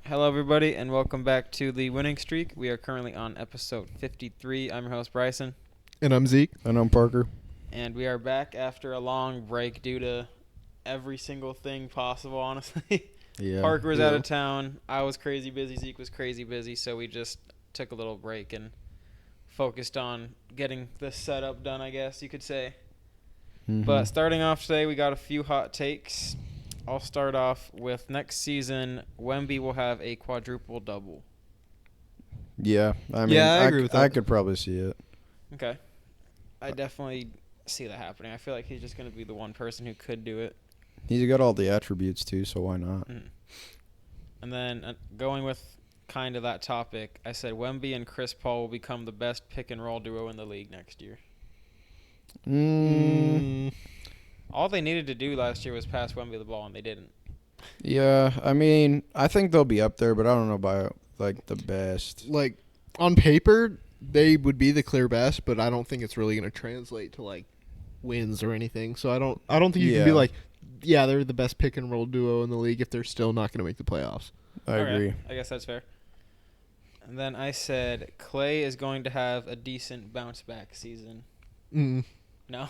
Hello, everybody, and welcome back to the Winning Streak. We are currently on episode 53. I'm your host, Bryson, And I'm Zeke. And I'm Parker. and we are back after a long break due to every single thing possible, honestly. Yeah. Parker was out of town. I was crazy busy. Zeke was crazy busy, so we just took a little break and focused on getting the setup done, I guess you could say. Mhm. But starting off today, we got a few hot takes. I'll start off with next season, Wemby will have a quadruple double. Yeah, I mean, I agree with that. I could probably see it. Okay. I definitely see that happening. I feel like he's just going to be the one person who could do it. He's got all the attributes too, so why not? And then going with kind of that topic, I said Wemby and Chris Paul will become the best pick and roll duo in the league next year. All they needed to do last year was pass Wemby the ball, and they didn't. Yeah, I mean, I think they'll be up there, but I don't know about like the best. Like, on paper, they would be the clear best, but I don't think it's really going to translate to, like, wins or anything. So I don't think you can be Yeah. like, yeah, they're the best pick and roll duo in the league if they're still not going to make the playoffs. I Okay, agree. I guess that's fair. And then I said Clay is going to have a decent bounce back season. No?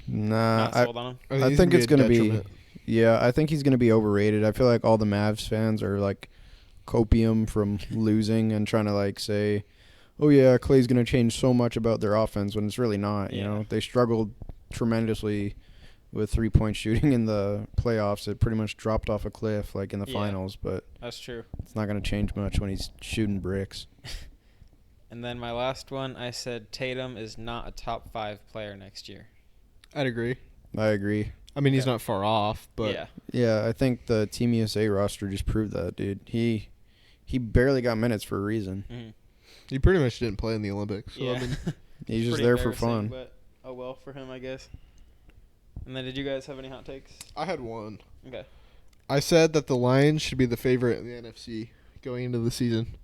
Nah, Not sold on him? I think it's gonna be. Yeah, I think he's gonna be overrated. I feel like all the Mavs fans are like copium from losing and trying to like say, "Oh yeah, Clay's gonna change so much about their offense," when it's really not. You Yeah. know, they struggled tremendously with 3-point shooting in the playoffs. It pretty much dropped off a cliff like in the Yeah. finals, but That's true. it's not gonna change much when he's shooting bricks. And then my last one, I said Tatum is not a top 5 player next year. I'd agree. I agree. I mean, he's Okay. not far off, but yeah. Yeah, I think the Team USA roster just proved that, dude. He barely got minutes for a reason. he pretty much didn't play in the Olympics. So, Yeah. I mean, He's just Pretty there for embarrassing, fun. But oh well for him, I guess. And then did you guys have any hot takes? I had one. Okay. I said that the Lions should be the favorite in the NFC going into the season.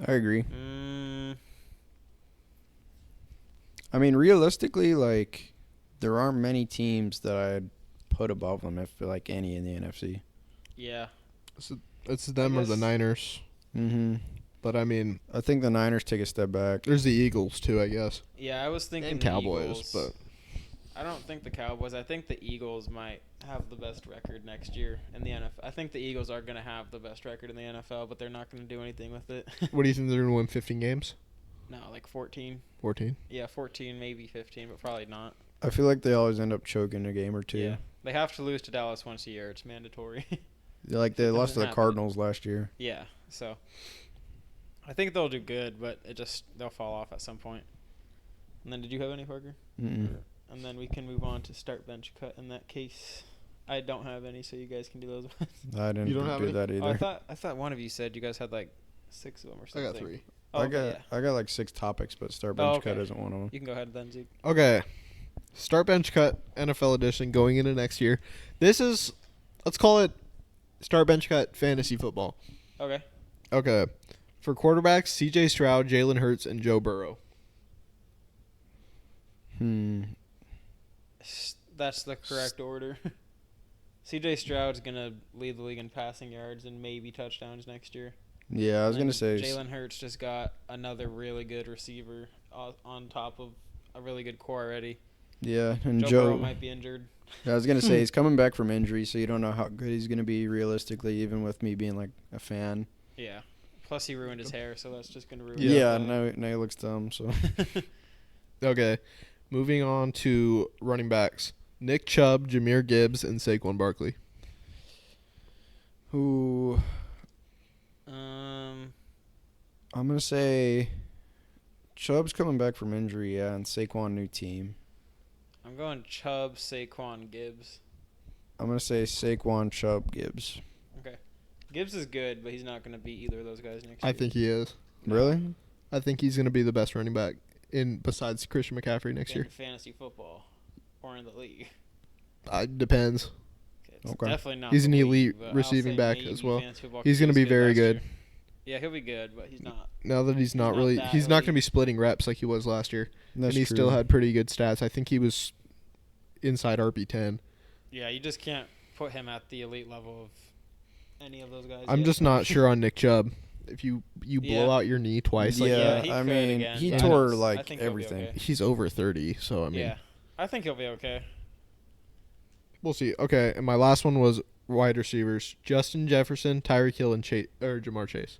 I agree. I mean, realistically, like, there aren't many teams that I'd put above them, if like any in the NFC. Yeah. It's them or the guess- Niners. Mm-hmm. But, I mean, I think the Niners take a step back. there's the Eagles, too, I guess. Yeah, I was thinking And the Cowboys, Eagles. but I don't think the Cowboys. I think the Eagles might have the best record next year in the NFL. I think the Eagles are going to have the best record in the NFL, but they're not going to do anything with it. what do you think they're going to win, 15 games? No, like 14. 14? Yeah, 14, maybe 15, but probably not. I feel like they always end up choking a game or two. Yeah. They have to lose to Dallas once a year. It's mandatory. Like they It lost to doesn't the happen. Cardinals last year. Yeah, so I think they'll do good, but they'll fall off at some point. And then did you have any, Parker? Mm-mm. And then we can move on to start bench cut in that case. I don't have any, so you guys can do those ones. I didn't You don't have do any? that either. Oh, I thought one of you said you guys had like 6 of them or I something. got 3. Oh, okay, I got like 6 topics, but start bench cut okay. isn't one of them. You can go ahead then, Zeke. Okay. Start bench cut NFL edition going into next year. This is, let's call it start bench cut fantasy football. Okay. Okay. For quarterbacks, CJ Stroud, Jalen Hurts, and Joe Burrow. That's the correct order. C.J. Stroud's going to lead the league in passing yards and maybe touchdowns next year. Yeah, I was And gonna say. Jalen Hurts just got another really good receiver on top of a really good core already. Yeah, and Joe Joe. Burrow might be injured. I was gonna say he's coming back from injury, so you don't know how good he's gonna be realistically, even with me being like a fan. Yeah. Plus, he ruined his hair, so that's just going to ruin Yeah, it. now he looks dumb. So Okay. Moving on to running backs. Nick Chubb, Jameer Gibbs, and Saquon Barkley. who I'm gonna say Chubb's coming back from injury, yeah, and Saquon new team. I'm going Chubb, Saquon, Gibbs. I'm gonna say Saquon, Chubb, Gibbs. Okay. Gibbs is good, but he's not going to be either of those guys next I year. think he is. Really? I think he's going to be the best running back besides Christian McCaffrey next in year. fantasy football or in the league. Depends. It's Okay. definitely not. He's the an league, elite but I'll receiving say back maybe as well. fantasy football 'cause He's he going to was be very last good. year. Yeah, he'll be good, but he's not. Now that he's not not really, that he's not going to elite. be splitting reps like he was last year. That's and he true. still had pretty good stats. I think he was inside RB10. Yeah, you just can't put him at the elite level of any of those guys. I'm yet. just not sure on Nick Chubb. If you blow Yeah. out your knee twice, like Yeah, he I could mean, again, he but tore I like think he'll be everything. okay. he's over 30. So I mean, Yeah, I think he'll be okay. we'll see. Okay, and my last one was wide receivers: Justin Jefferson, Tyreek Hill, and Jamar Chase.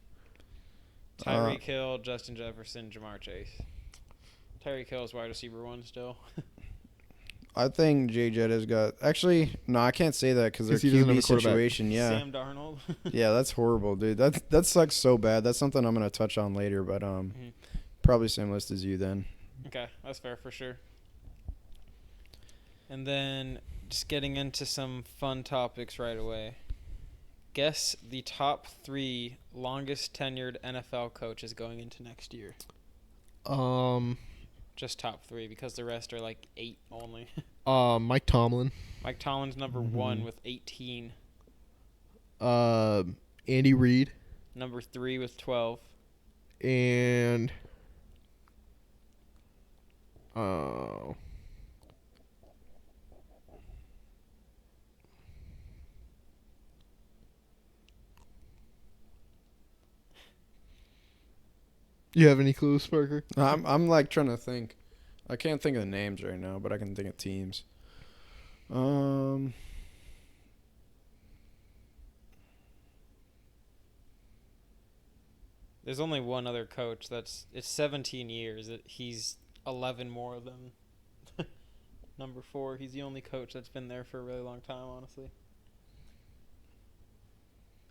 Tyreek Hill, Justin Jefferson, Jamar Chase. Tyreek Hill is wide receiver 1 still. I think Jay Jett has got. Actually, no, I can't say that because their 'Cause he doesn't have QB a quarterback. situation. Yeah, Sam Darnold. yeah, that's horrible, dude. That sucks so bad. That's something I'm gonna touch on later, but probably same list as you then. Okay, that's fair for sure. And then just getting into some fun topics right away. Guess the top 3 longest tenured NFL coaches going into next year. Just top 3 because the rest are like 8 only. Mike Tomlin, Mike Tomlin's number 1 with 18. Andy Reid, Number 3 with 12. and you have any clues, Parker? I'm like trying to think. I can't think of the names right now, but I can think of teams. There's only one other coach it's 17 years. He's 11 more than number 4. He's the only coach that's been there for a really long time, honestly.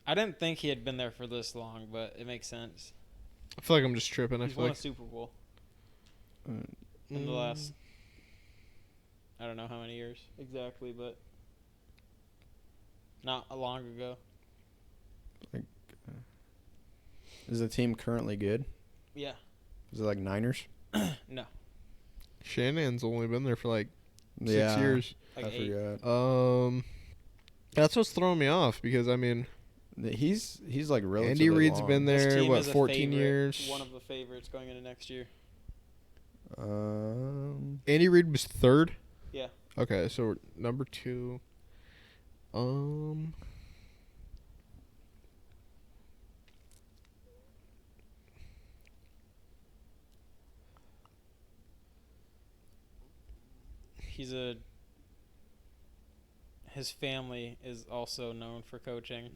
I didn't think he had been there for this long, but it makes sense. I feel like I'm just tripping. I He's feel won like a Super Bowl in the last, I don't know how many years exactly, but not long ago. Is the team currently good? Yeah. Is it like Niners? No. Shanahan's only been there for like 6 Yeah, years. Like I 8. forgot. That's what's throwing me off because I mean, He's like relatively Andy Reid's long. been This there team what is a 14 favorite, years. One of the favorites going into next year. Andy Reid was 3rd. Yeah. Okay, so we're number 2. His family is also known for coaching.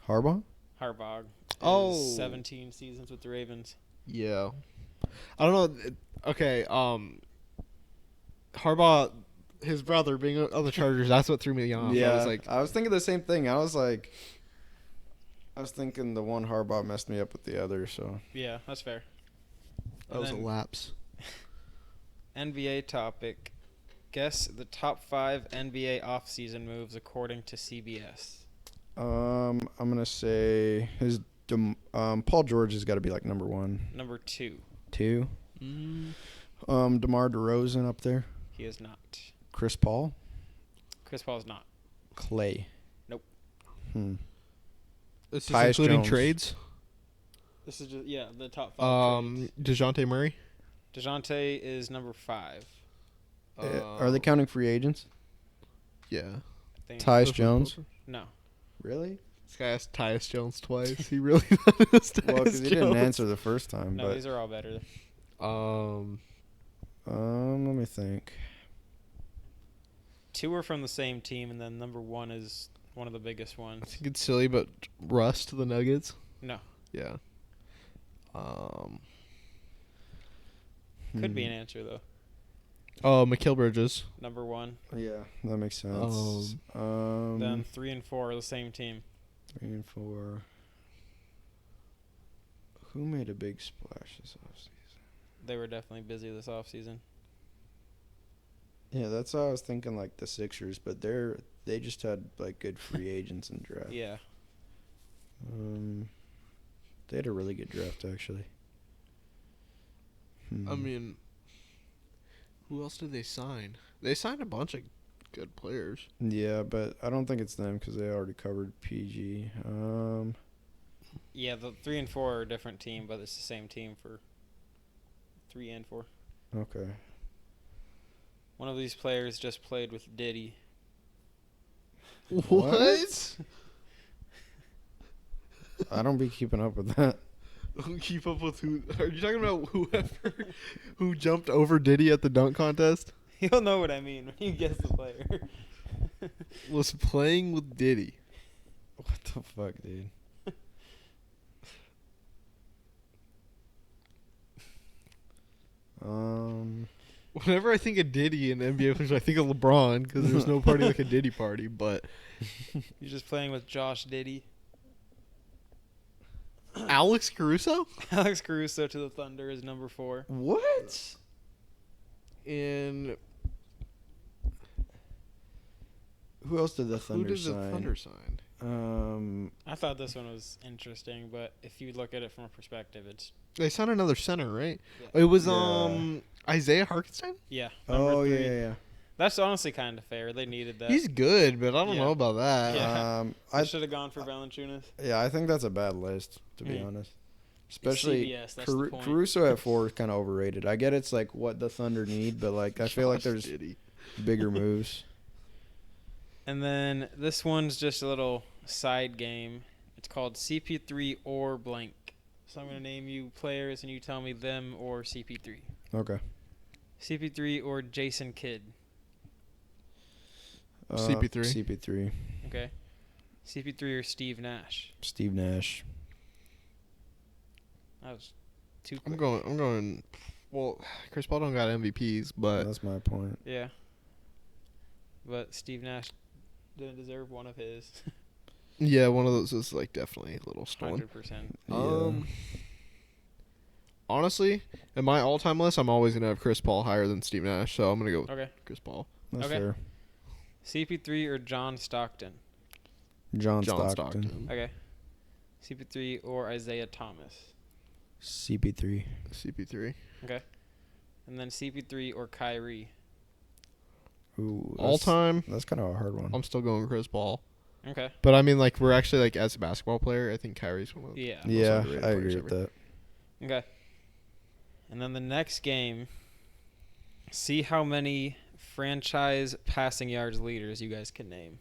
Harbaugh? Harbaugh. Oh. 17 seasons with the Ravens. Yeah. I don't know. Okay, Harbaugh, his brother being on the Chargers, that's what threw me off. Yeah, I was like, I was thinking the same thing. I was thinking the one Harbaugh messed me up with the other. So Yeah, that's fair. that was a then lapse. NBA topic. Guess the top 5 NBA offseason moves according to CBS. I'm gonna say Paul George has got to be like number 1. Number 2. 2. DeMar DeRozan up there. He is not. Chris Paul. Chris Paul is not. Clay. Nope. This is Tyus including Jones. trades. This is just, the top 5 trades. DeJounte Murray. DeJounte is number 5. Are they counting free agents? Yeah. I think. Tyus Jones. No. Really? This guy asked Tyus Jones twice. He really does Tyus Well, because he Jones. didn't answer the first time. No, these are all better. Let me think. 2 are from the same team, and then number 1 is one of the biggest I ones. think it's silly, but Russ to the Nuggets. No. Yeah. Could be an answer, though. Oh, Mikal Bridges. Number 1. Yeah, that makes sense. Then 3 and 4 are the same team. 3 and 4. Who made a big splash this offseason? They were definitely busy this offseason. Yeah, that's what I was thinking, like the Sixers, but they just had like good free agents and draft. Yeah. They had a really good draft actually. I mean, who else did they sign? They signed a bunch of good players. Yeah, but I don't think it's them because they already covered PG. Yeah, the 3 and 4 are a different team, but it's the same team for 3 and 4. Okay. One of these players just played with Diddy. What? I don't be keeping up with that. Keep up with who? Are you talking about whoever who jumped over Diddy at the dunk contest? You'll know what I mean when you guess the player. Was playing with Diddy. What the fuck, dude? Whenever I think of Diddy and NBA players, I think of LeBron because there's no party like a Diddy party. But You're just playing with Josh Diddy. Alex Caruso Alex Caruso to the Thunder is number 4. What? in Who else did the who Thunder did the sign? Thunder sign? I thought this one was interesting, but if you look at it from a perspective, it's They signed another center, right? Yeah. It was Yeah. Isaiah Hartenstein. yeah. Oh number 3. yeah. That's honestly kind of fair. They needed that. He's good, but I don't Yeah. know about that. Yeah. I I should have gone for Valanciunas. I think that's a bad list to be Mm. honest. Especially CBS, that's the point. Caruso at 4 is kind of overrated. I get it's like what the Thunder need, but like I feel like Josh there's Diddy. bigger moves. And then this one's just a little side game. It's called CP3 or blank. So I'm going to name you players and you tell me them or CP3. Okay. CP3 or Jason Kidd. CP3. CP3. Okay. CP3 or Steve Nash. Steve Nash. That was too I'm quick. going. Well, Chris Paul don't got MVPs, but That's my point. Yeah. But Steve Nash didn't deserve one of his. yeah, one of those is like definitely a little stolen. 100%. Yeah. Honestly, in my all-time list, I'm always gonna have Chris Paul higher than Steve Nash, so I'm gonna go with Okay. Chris Paul. That's okay. fair. CP3 or John Stockton. John John Stockton. Stockton. Okay. CP3 or Isaiah Thomas. CP3. CP3. Okay. And then CP3 or Kyrie. Ooh. All time, That's kind of a hard one. I'm still going Chris Paul. Okay. But I mean, like, we're actually like as a basketball player, I think Kyrie's one of the Yeah. most Yeah, underrated I players agree with ever. that. Okay. And then the next game, see how many franchise passing yards leaders you guys can name.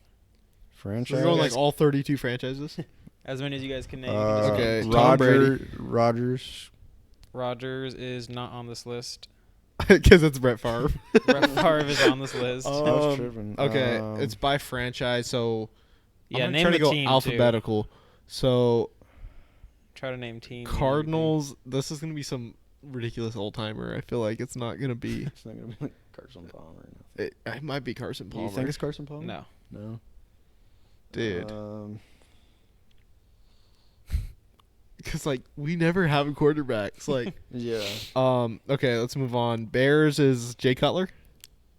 So Franchise. we're going like all 32 franchises. As many as you guys can name. You can just Okay, name Tom Brady. Rodgers. Rodgers is not on this list. Because it's Brett Favre. Brett Favre is on this list. I was tripping. Okay, it's by franchise, so yeah, I'm name trying the to go team alphabetical. So too. Try to name team. Cardinals. This is gonna be some ridiculous old timer. I feel like it's not gonna be. It's not gonna be like Carson Palmer. It might be Carson Do Palmer. you think it's Carson Palmer? No. No. Dude? Because like we never have quarterbacks. Like, Yeah. okay, let's move on. Bears is Jay Cutler.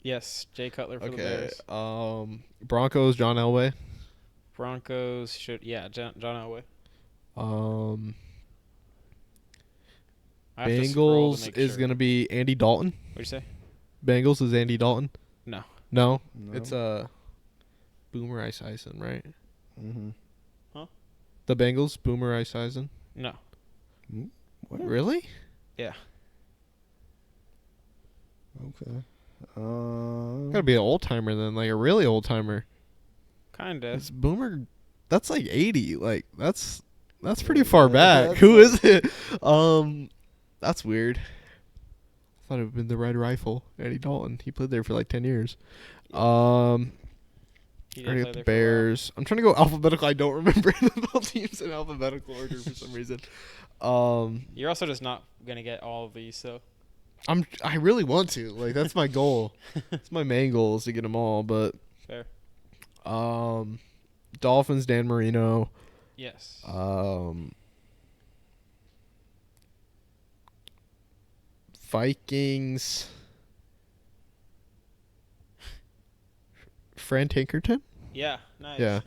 Yes, Jay Cutler for the Okay. Bears. Broncos John Elway. Broncos should John Elway. I have to scroll to Bengals make is sure. gonna be Andy Dalton. What'd you say? Bengals is Andy Dalton. No. No, No. it's Boomer Esiason, right? Mm-hmm. The Bengals, Boomer Esiason. No. What? Really? Yeah. Okay. Gotta be an old timer then, like a really old timer. Kinda. It's Boomer. That's like 80. Like that's pretty far back. that's Who like- is it? That's weird. I thought it would have been the Red Rifle, Andy Dalton. He played there for like 10 years. He I did already play got the there for a while. Bears. I'm trying to go alphabetical. I don't remember the teams in alphabetical order for some reason. You're also just not gonna get all of these, so I really want to. Like that's my goal. It's my main goal is to get them all. But fair. Dolphins, Dan Marino. Yes. Vikings. Fran Tinkerton? Yeah. Nice. Yeah.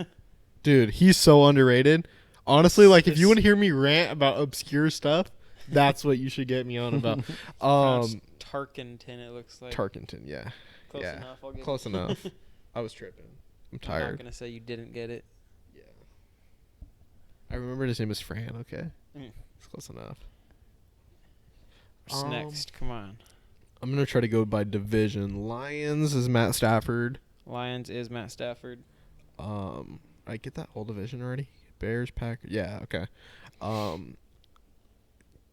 Dude, he's so underrated. Honestly, like if you It's- want to hear me rant about obscure stuff, that's what you should get me on about. Pronounced Tarkenton. It looks like. Tarkenton, yeah. Close yeah. enough. I'll give Close it. enough. I was tripping. I'm I'm not tired. gonna say you didn't get it. Yeah. I remembered his name was Fran, okay? Mm. It's close enough. What's next? Come on. I'm going to try to go by division. Lions is Matt Stafford. Lions is Matt Stafford. I get that whole division already. Bears, Packers. Yeah, okay.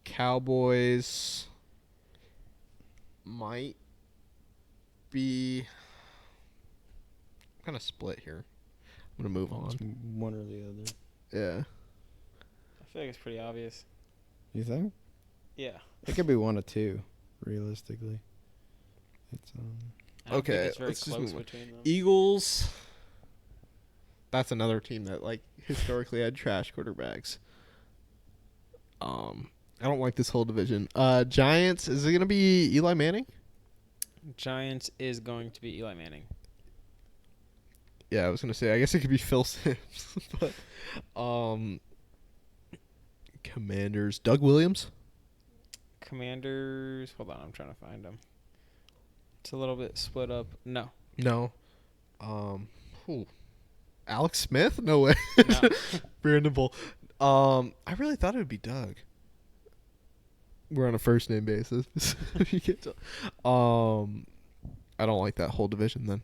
Cowboys might be kind of split here. I'm gonna move It's on. one or the other. Yeah. I feel like it's pretty obvious. You think? Yeah. It could be one or two, realistically. It's I don't think Okay, it's very let's just close move on. between them. Eagles. That's another team that like historically had trash quarterbacks. I don't like this whole division. Giants. Is it gonna be Eli Manning? Giants is going to be Eli Manning. Yeah, I was gonna say. I guess it could be Phil Simms, but Commanders. Doug Williams. Commanders. Hold on, I'm trying to find them. It's a little bit split up. No. No. Who? Alex Smith? No way. No. Brandon Bull. I really thought it would be Doug. We're on a first name basis. You can't tell. I don't like that whole division then.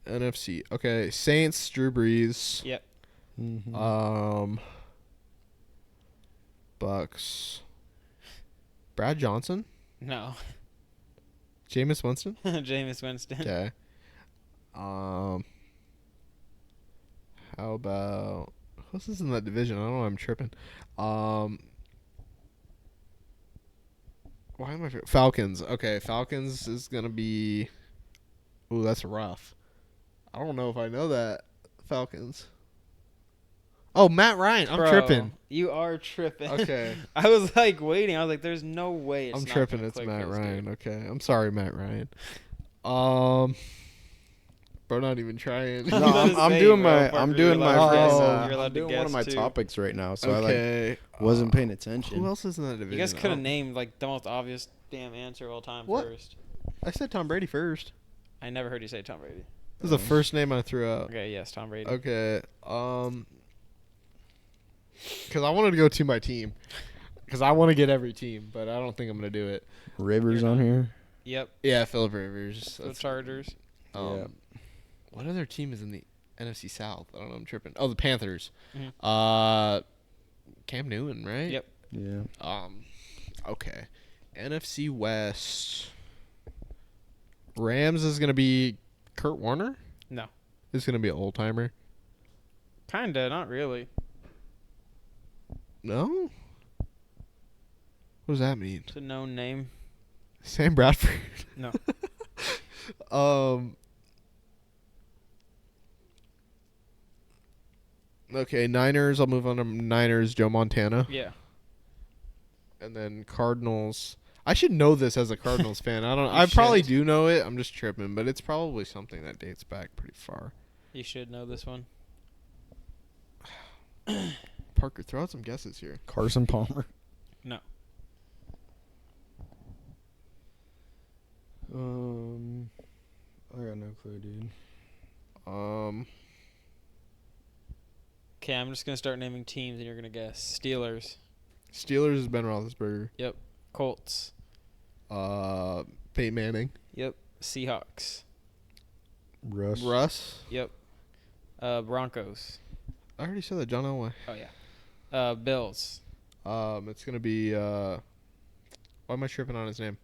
NFC. Okay, Saints, Drew Brees. Yep. Bucks. Brad Johnson? No. Jameis Winston? Jameis Winston. Okay. How about who else is in that division? I don't know. I'm tripping. Why am I Falcons? Okay, Falcons is gonna be. Ooh, that's rough. I don't know if I know that Falcons. Oh, Matt Ryan. I'm Bro, tripping. You are tripping. Okay. I was like waiting. I was like, "There's no way." It's I'm not tripping. gonna It's click Matt for this Ryan. dude. Okay. I'm sorry, Matt Ryan. Bro, not even trying. No, I'm I'm saying, doing bro, my Parker, I'm you're doing my allowed to friend. guess. You're I'm allowed to doing one of guess, my too. topics right now, so I Okay. wasn't paying Who attention. else is in that division? You guys I could have don't- named like the most obvious damn answer of all time What? first. I said Tom Brady first. I never heard you say Tom Brady. This is the first name I threw out. Okay, yes, Tom Brady. Okay. Because I wanted to go to my team. Because I want to get every team, but I don't think I'm going to do it. Rivers You're on not. here. Yep. Yeah, Philip Rivers. The That's- Chargers. Yeah. What other team is in the NFC South? I don't know. I'm tripping. Oh, the Panthers. Mhm. Cam Newton, right? Yep. Yeah. Okay. NFC West. Rams is going to be Kurt Warner? No. It's going to be an old timer. Kinda, not really. No? What does that mean? It's a known name. Sam Bradford. No. Okay, Niners. I'll move on to Niners. Joe Montana. Yeah. And then Cardinals. I should know this as a Cardinals fan. I don't. You I probably should. do know it. I'm just tripping, but it's probably something that dates back pretty far. You should know this one. Parker, throw out some guesses here. Carson Palmer. No. I got no clue, dude. Okay, I'm just gonna start naming teams and you're gonna guess. Steelers, Steelers is Ben Roethlisberger. Colts, Peyton Manning. yep. Seahawks, Russ. yep. Broncos, I already said that. John Elway. oh yeah. Bills, It's gonna be. Why am I tripping on his name?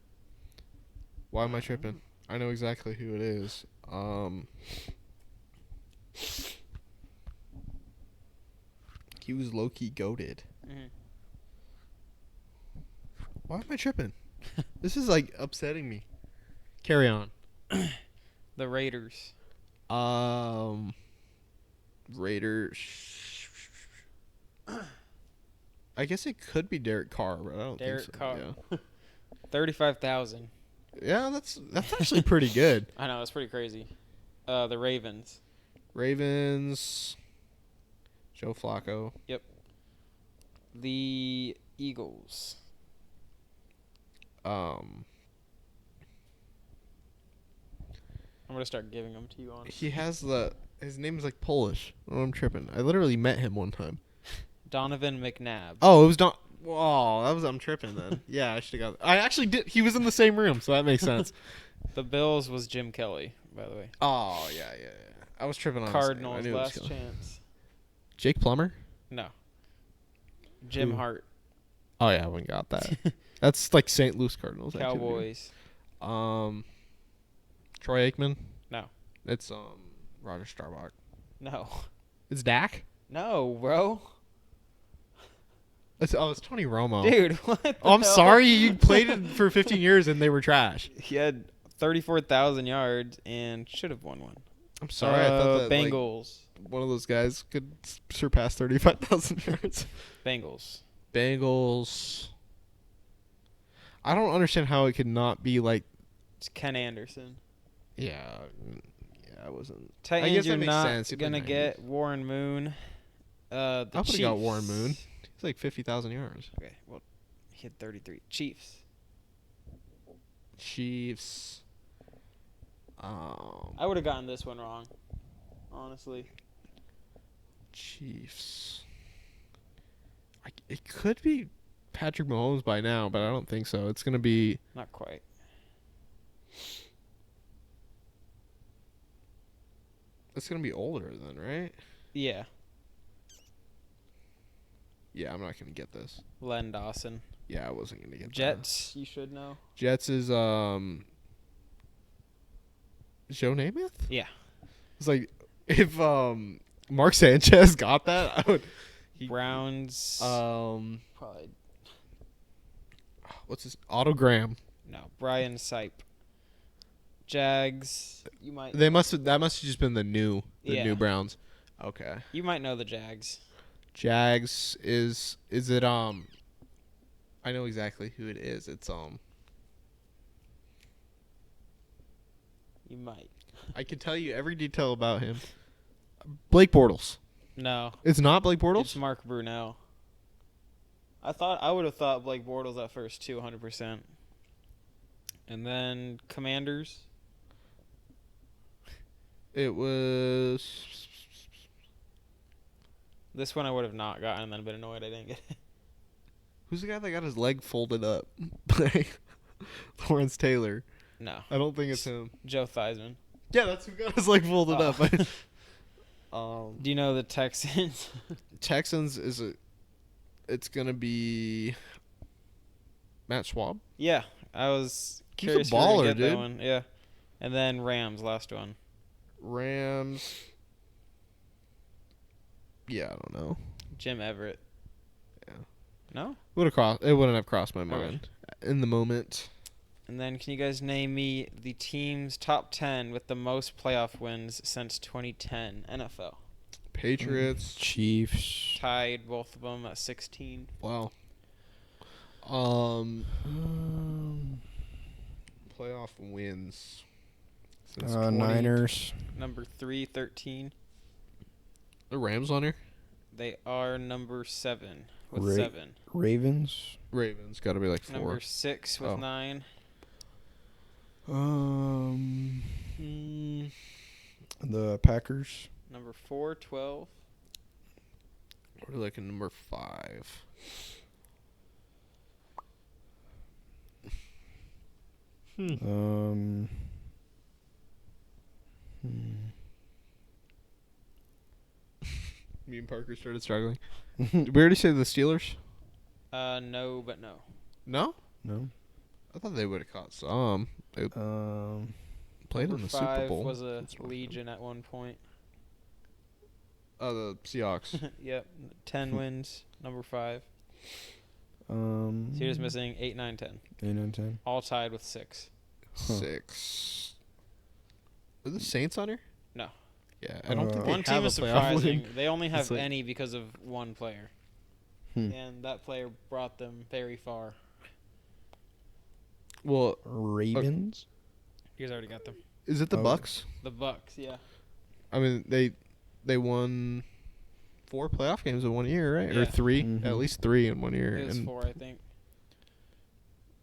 Why am I tripping? I know exactly who it is. He was low key goated. Mhm. Why am I tripping? This is like upsetting me. Carry on. the Raiders, Raiders. I guess it could be Derek Carr, but I don't Derek think so. Carr. Yeah. 35,000. Yeah, that's actually pretty good. I know, that's pretty crazy. The Ravens, Ravens. Joe Flacco. the Eagles, Um, I'm gonna start giving them to you on. he has his name is like Polish. Oh, I'm tripping. I literally met him one time. Donovan McNabb. Oh, it was Don. Whoa, I'm tripping then. Yeah, I should have got. I actually did. He was in the same room, so that makes sense. The Bills was Jim Kelly, by the way. Oh yeah. I was tripping on his name. I Cardinals, knew it was last coming. chance. Jake Plummer? No. Jim Who? Hart, Oh yeah, we got that. That's like St. Louis Cardinals. activity. Cowboys. Troy Aikman? No. It's Roger Staubach. No. It's Dak? No, bro. It's Tony Romo. Dude, what the Oh, I'm hell? sorry. You played it for 15 years and they were trash. He had 34,000 yards and should have won one. I'm sorry. I thought that Bengals. like, one of those guys could surpass 35,000 yards. Bengals. Bengals. I don't understand how it could not be like. It's Ken Anderson. Yeah, I wasn't. Titans, guess that you're makes not sense. He played gonna 90s. get Warren Moon. The I would've got Warren Chiefs. Moon. He's like 50,000 yards. Okay, well, he had 33. Chiefs. Chiefs. I would have gotten this one wrong, honestly. Chiefs. It could be Patrick Mahomes by now, but I don't think so. It's gonna be. Not quite. It's gonna be older then, right? Yeah, Yeah, I'm not gonna get this. Len Dawson. Yeah, I wasn't gonna get that. Jets, you should know. Jets is Joe Namath? Yeah. It's like if Mark Sanchez got that, I would Browns. Probably what's his autogram? no. Brian Sipe. Jags. You might. That must have just been the new Yeah. Browns. Okay. You might know the Jags. Jags is it I know exactly who it is. It's You might. I can tell you every detail about him. Blake Bortles. No. It's not Blake Bortles? It's Mark Brunell. I would have thought Blake Bortles at first too, 100%. And then Commanders. It was This one I would have not gotten and then been annoyed I didn't get it. who's the guy that got his leg folded up? Lawrence Taylor. No. I don't think it's him. Joe Theismann. Yeah, that's who got his leg folded Oh. up. Do you know the Texans? Texans it's gonna be Matt Schwab. Yeah. I was He's a curious if you were gonna baller, get that dude. one. Yeah. And then Rams, last one. Rams. Yeah, I don't know. Jim Everett. Yeah. No? It wouldn't have crossed my Okay. mind in the moment. And then can you guys name me the team's top 10 with the most playoff wins since 2010 NFL? Patriots. Chiefs. Tied both of them at 16. Wow. Playoff wins. Since 20 Niners. Number 3, 13. The Rams on here. They are number 7 with Ra- 7. Ravens. Ravens got to be like 4. Number 6 with Oh. 9. The Packers. Number 4, 12. We're looking number 5. Hmm. Me and Parker started struggling. Did we already say the Steelers? No, but no. No? No. I thought they would have caught some. They played Number in the 5 Super Bowl. was a That's what I Legion at one point. Oh, the Seahawks. Yep. 10 wins. Number 5. So you're just missing 8, 9, 10. 8, 9, 10. All tied with 6. 6. Are the Saints on here? No. Yeah, I don't think One they have team is a playoff surprising. win. They only have It's like- any because of one player. And that player brought them very far. Well, Ravens. You guys already got them. is it the Oh. Bucks? The Bucks, yeah. I mean, they won 4 playoff games in 1 year, right? Or Yeah. 3, Mhm. at least 3 in 1 year. It was And 4, I think.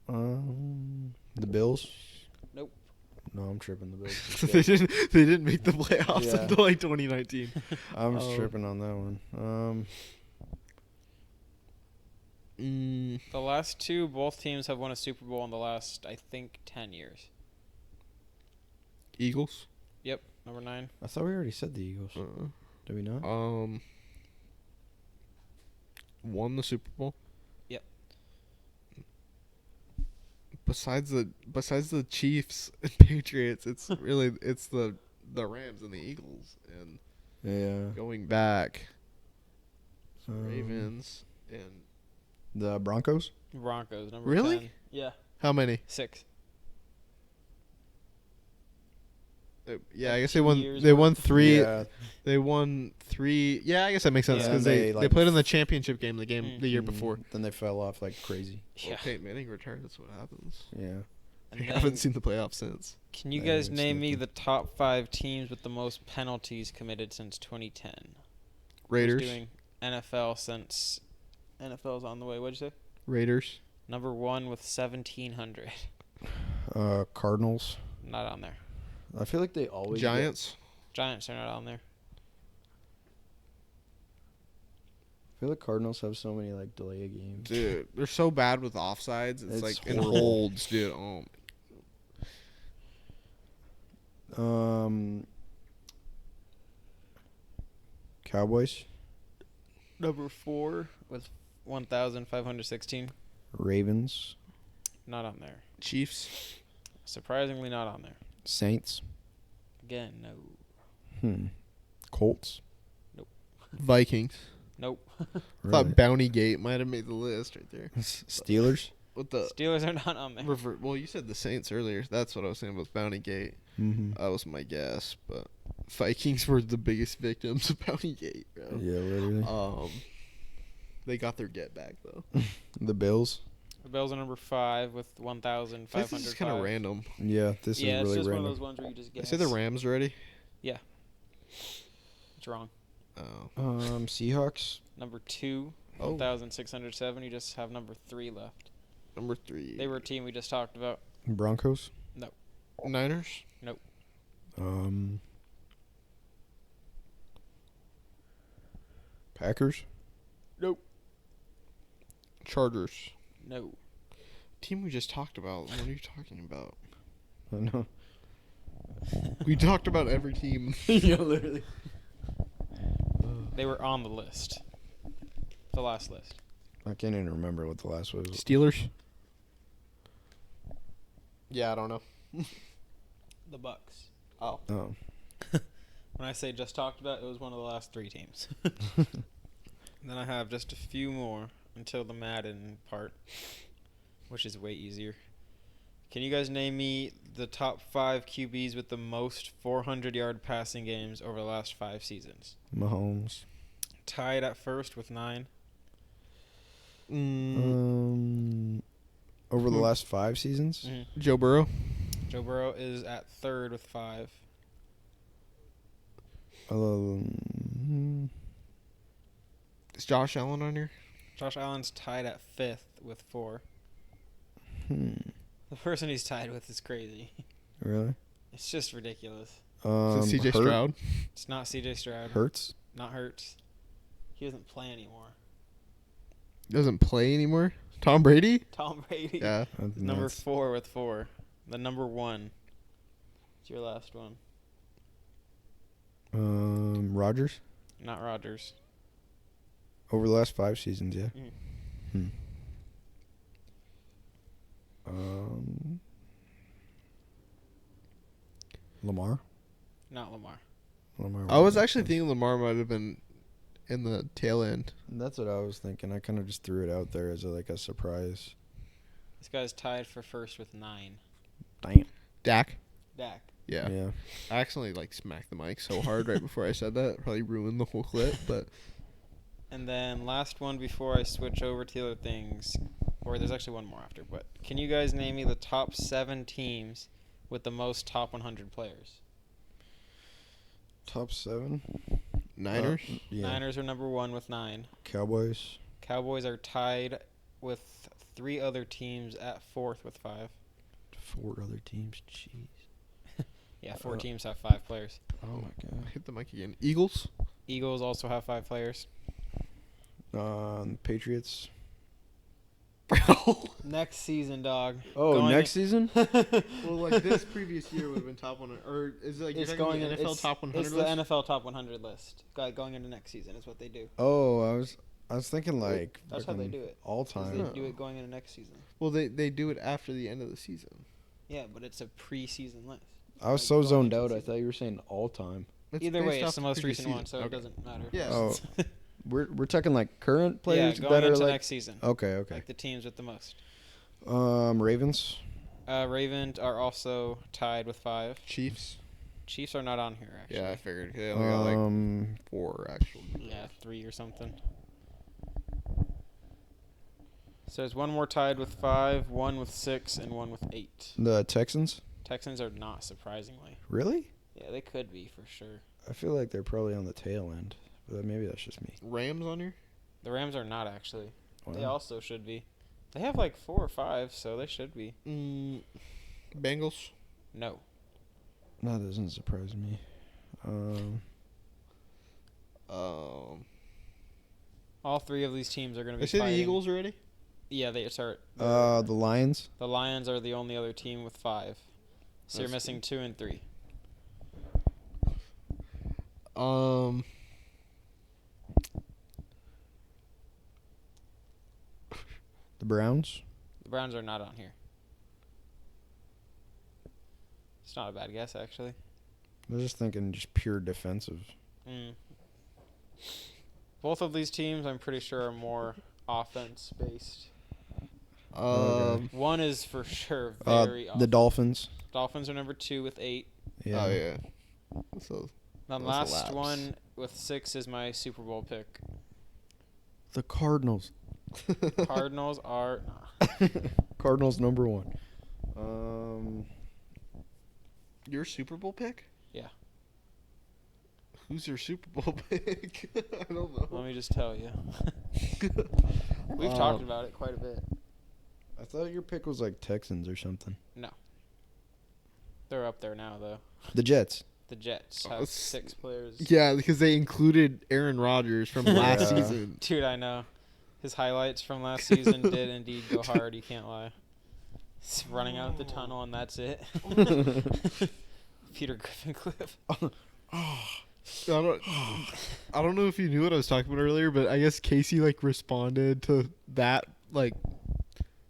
The Bills. Nope. No, I'm tripping. The Bills. they didn't make the playoffs Yeah. until like 2019. I'm just Oh. tripping on that one. The last 2, both teams have won a Super Bowl in the last, I think, 10 years. Eagles. Yep. Number 9. I thought we already said the Eagles. Did we not? Won the Super Bowl. Yep. Besides the Chiefs and Patriots, it's the Rams and the Eagles, and Yeah. going back, Um, Ravens and The Broncos. Broncos, number Really? 10. Yeah. how many? 6. Yeah, I guess 2 they won. years They worth. won 3. Yeah. They won 3. Yeah, I guess that makes sense Yeah, because and they they, like, played in the championship game the year Mm, before. Then they fell off like crazy. Well, Yeah. Peyton Manning retired. That's what happens. Yeah. And I then, haven't seen the playoffs since. can you I guys haven't name seen me it. the top 5 teams with the most penalties committed since 2010? Raiders. Who's doing NFL since NFL's on the way. What'd you say? Raiders. Number 1 with 1,700. Cardinals. Not on there. I feel like they always Giants. Giants are not on there. I feel like Cardinals have so many like delay games. Dude, they're so bad with offsides. It's It's like in horrible. holds, dude. Cowboys. Number 4 with 1,516. Ravens. Not on there. Chiefs. Surprisingly not on there. Saints. Again, no. Colts. Vikings. Nope. I Really? thought Bounty Gate might have made the list right there. Steelers. With the Steelers are not on there. well, you said the Saints earlier. That's what I was saying about Bounty Gate. Mm-hmm. That was my guess, but Vikings were the biggest victims of Bounty Gate, bro. Yeah, literally. They got their get back though. The Bills. The Bills are number 5 with 1,505. This is kind of random. Yeah, this Yeah, is it's really just random. one of those ones where you just I guess. say the Rams already. It's wrong. Oh, Seahawks. Number 2, Oh. 1,607. You just have number 3 left. number 3. They were a team we just talked about. Broncos. Niners. Packers. Chargers. No. Team we just talked about. What are you talking about? I know. We talked about every team. Yeah, literally. They were on the list. The last list. I can't even remember what the last was. Steelers. Yeah, I don't know. The Bucks. Oh. Oh. When I say just talked about, it was one of the last 3 teams. Then I have just a few more until the Madden part, which is way easier. Can you guys name me the top 5 QBs with the most 400-yard passing games over the last 5 seasons? Mahomes. Tied at first with 9. Over the last 5 seasons. Joe Burrow. Joe Burrow is at 3rd with 5. Is Josh Allen on here? Josh Allen's tied at 5th with 4. The person he's tied with is crazy. Really? It's just ridiculous. Is it C.J. Stroud? It's not C.J. Stroud. Hurts. Not Hurts. He doesn't play anymore. Doesn't play anymore. Tom Brady? Tom Brady. Yeah. That's Number nuts. 4 with 4. The number 1. It's your last one. Rodgers. Not Rodgers. Over the last 5 seasons, yeah. Lamar. Not Lamar. I was actually thinking Lamar might have been in the tail end. That's what I was thinking. I kind of just threw it out there as a surprise. This guy's tied for first with 9. Damn. Dak? Dak. Yeah. Yeah. I accidentally smacked the mic so hard right before I said that. Probably ruined the whole clip, but And then last one before I switch over to other things. Or there's actually one more after. But can you guys name me the top 7 teams with the most top 100 players? Top 7. Niners? Yeah. Niners are number 1 with 9. Cowboys. Cowboys are tied with 3 other teams at 4th with 5. 4 other teams. Jeez. Yeah, 4 teams have 5 players. Oh my god. Hit the mic again. Eagles? Eagles also have 5 players. Patriots. Bro. Next season, dog. Oh, Going next season? Well, like this previous year would have been top 100, or is it like It's you're going talking in the NFL it's, top 100 It's list? the NFL top 100 list. Going into next season is what they do. Oh, I was thinking like That's how they fucking do it. all 'Cause time. They No. do it going into next season. Well, they do it after the end of the season. Yeah, but it's a preseason list. I was like so going zoned into the out. I season. thought you were saying all time. It's Either way, based it's off the most previous recent one, season. so Okay. it doesn't matter. Yeah. Oh, we're talking like current players yeah, going that are into like next season. okay, okay. Like the teams with the most. Ravens. Ravens are also tied with 5. Chiefs. Chiefs are not on here, actually. Yeah, I figured. They only got like 4 actually. Yeah, 3 or something. So there's one more tied with 5, one with 6, and one with 8. The Texans. Texans are not, surprisingly. Really? Yeah, they could be for sure. I feel like they're probably on the tail end, but maybe that's just me. Rams on here. The Rams are not, actually. They Wow. also should be. They have like 4 or 5, so they should be. Bengals. No. That doesn't surprise me. All 3 of these teams are going to be They say the fighting. Eagles already. Yeah, they start. The Lions. The Lions are the only other team with 5. So you're That's missing 2 and 3. The Browns. The Browns are not on here. It's not a bad guess, actually. I was just thinking just pure defensive. Both of these teams, I'm pretty sure, are more offense-based. Okay. One is for sure very The Dolphins. Dolphins are number 2 with 8. Yeah. Oh yeah. So The That's a last lapse. one with 6 is my Super Bowl pick. The Cardinals. Cardinals are... Cardinals number 1. your Super Bowl pick? Yeah. Who's your Super Bowl pick? I don't know. Let me just tell you. We've talked about it quite a bit. I thought your pick was like Texans or something. No. They're up there now, though. The Jets. The Jets Oh, have it's- 6 players. Yeah, because they included Aaron Rodgers from last Yeah. season. Dude, I know. His highlights from last season did indeed go hard, you can't lie. It's running out of the tunnel and that's it. Peter Griffin clip. I don't know if you knew what I was talking about earlier, but I guess Casey like responded to that like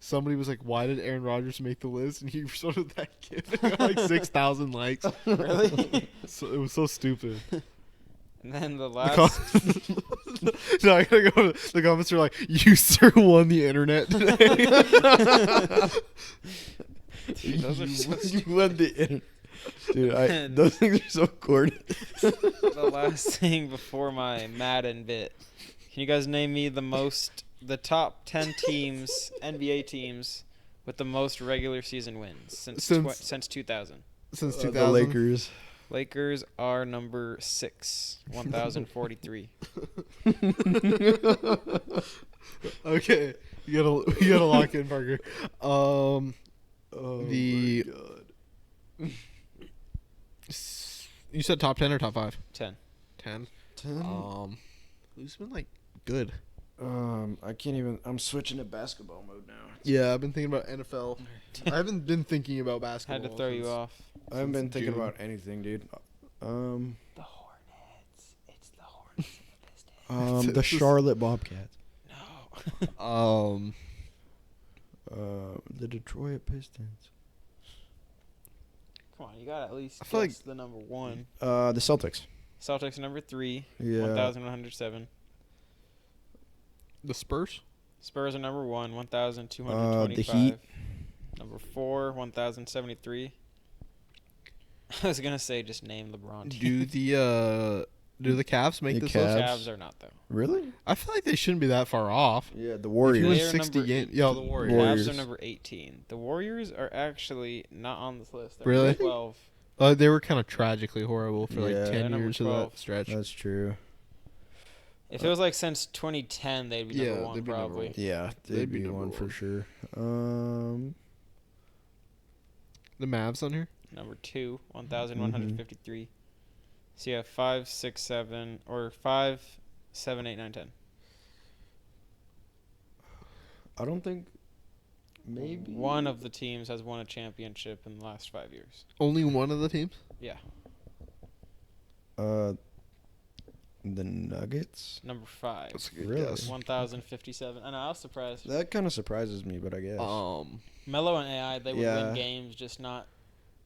somebody was like, "Why did Aaron Rodgers make the list?" And he responded with that kid. It got like 6,000 likes. Really? So it was so stupid. And then the The last... no, I gotta go. The comments are like, "You sir won the internet today." Dude, those are so You won the internet. Dude, those things are so corny. the last thing before my Madden bit. Can you guys name me the top 10 teams, NBA teams, with the most regular season wins since 2000? Since 2000. The Lakers. Lakers are number 6, 1,043. Okay, you gotta lock in, Parker. Oh The- my God. You said top 10 or top 5? 10. 10. 10? Who's been like good? I can't even. I'm switching to basketball mode now. Yeah, I've been thinking about NFL. I haven't been thinking about basketball. Had to throw you since- off. I haven't been Since thinking June. about anything, dude. The Hornets. It's the Hornets and the Pistons. The Charlotte Bobcats. No. The Detroit Pistons. Come on, you got to at least I feel guess the number 1. The Celtics. Celtics are number 3, Yeah. 1,107. The Spurs. Spurs are number 1, 1,225. The Heat. Number 4, 1,073. I was gonna say just name LeBron. Do the Cavs make The this Cavs. list? Cavs are not though. Really? I feel like they shouldn't be that far off. Yeah, the If you Warriors. win They are 60 number games, 8. yeah, the Warriors. Warriors. Cavs are number 18. The Warriors are actually not on this list. They're Really? number 12. They were kind of tragically horrible for like Yeah. 10 They're number years of 12. that stretch. That's true. If it was like since 2010, they'd be Yeah, number 1 they'd be number probably. one. Yeah, They'd they'd be be number one for one. sure. The Mavs on here. Number 2, 1,153. So you have 5, 6, 7, or 5, 7, 8, 9, 10. I don't think Maybe one of the teams has won a championship in the last 5 years. Only one of the teams? Yeah. the Nuggets. Number 5. That's a good Really? guess. 1,057. I know, I was surprised. That kind of surprises me, but I guess. Melo and AI, they would Yeah. win games, just not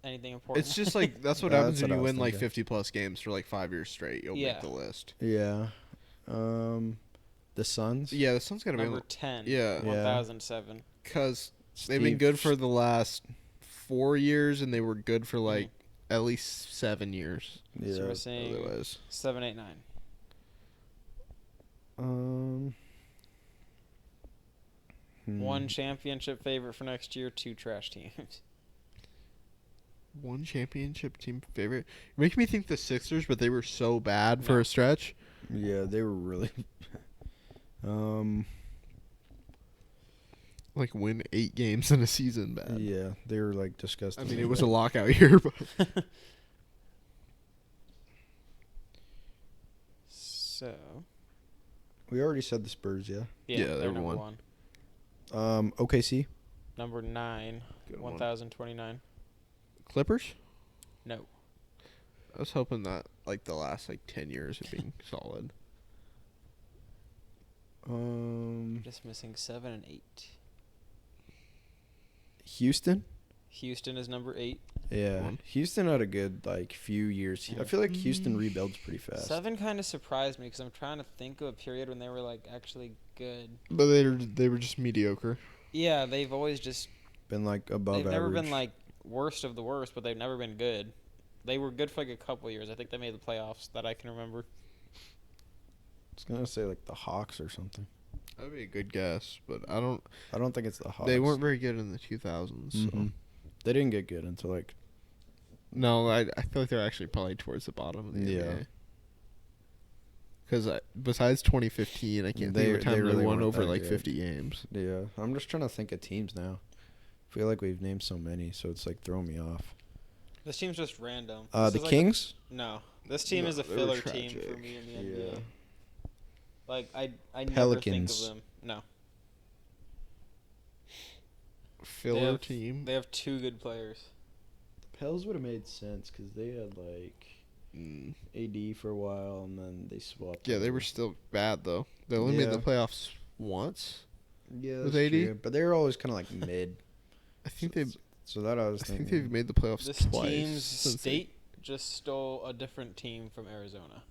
anything important. It's just like that's what Yeah, happens that's when what you I was win like thinking. 50 plus games for like 5 years straight. You'll Yeah. make the list. Yeah. The Suns. Yeah, the Suns gotta be number on 10. Yeah. 1,00007. because they've been good for the last 4 years, and they were good for like at least 7 years. Yeah. So we're saying Otherwise, 789. One championship favorite for next year, 2 trash teams. one championship team favorite. You're making me think the Sixers, but they were so bad for No. a stretch. Yeah, they were really. Like win 8 games in a season bad. Yeah, they were like I disgusting. mean, it was a lockout year, but So, We already said the Spurs, yeah. Yeah, they they're were number one. 1. OKC. Number 9, Good one. 1,029. Clippers. No. I was hoping that like the last like 10 years of being solid. Just missing 7 and 8. Houston. Houston is number 8. Yeah, One. Houston had a good like few years. I feel like Houston rebuilds pretty fast. 7 kind of surprised me because I'm trying to think of a period when they were like actually good. But they were just mediocre. Yeah, they've always just Been like above they've average. never been like worst of the worst, but they've never been good. They were good for like a couple years. I think they made the playoffs that I can remember. I was gonna say like the Hawks or something. That'd be a good guess, but I don't. I don't think it's the Hawks. They weren't very good in the 2000s. So. Mhm. They didn't get good until like No, I feel like they're actually probably towards the bottom of the Yeah. NBA. Because besides 2015, I can't They- think of a time they they really won weren't over that like good. 50 games. yeah. I'm just trying to think of teams now. I feel like we've named so many, so it's like throwing me off. This team's just random. The This is like Kings. no, this team No, is a they were filler team for tragic. me in the Yeah. NBA. Like I never Pelicans. think of them. No, Filler have- team. they have 2 good players. Pels would have made sense because they had like Mm. AD for a while, and then they swapped. Yeah, they were over. still bad though. They only made the Yeah. playoffs once. Yeah, with that's AD? true, but they were always kind of like mid. I think so, they've. So that I was I thinking. think they've made the playoffs This twice. team's since they- state just stole a different team from Arizona,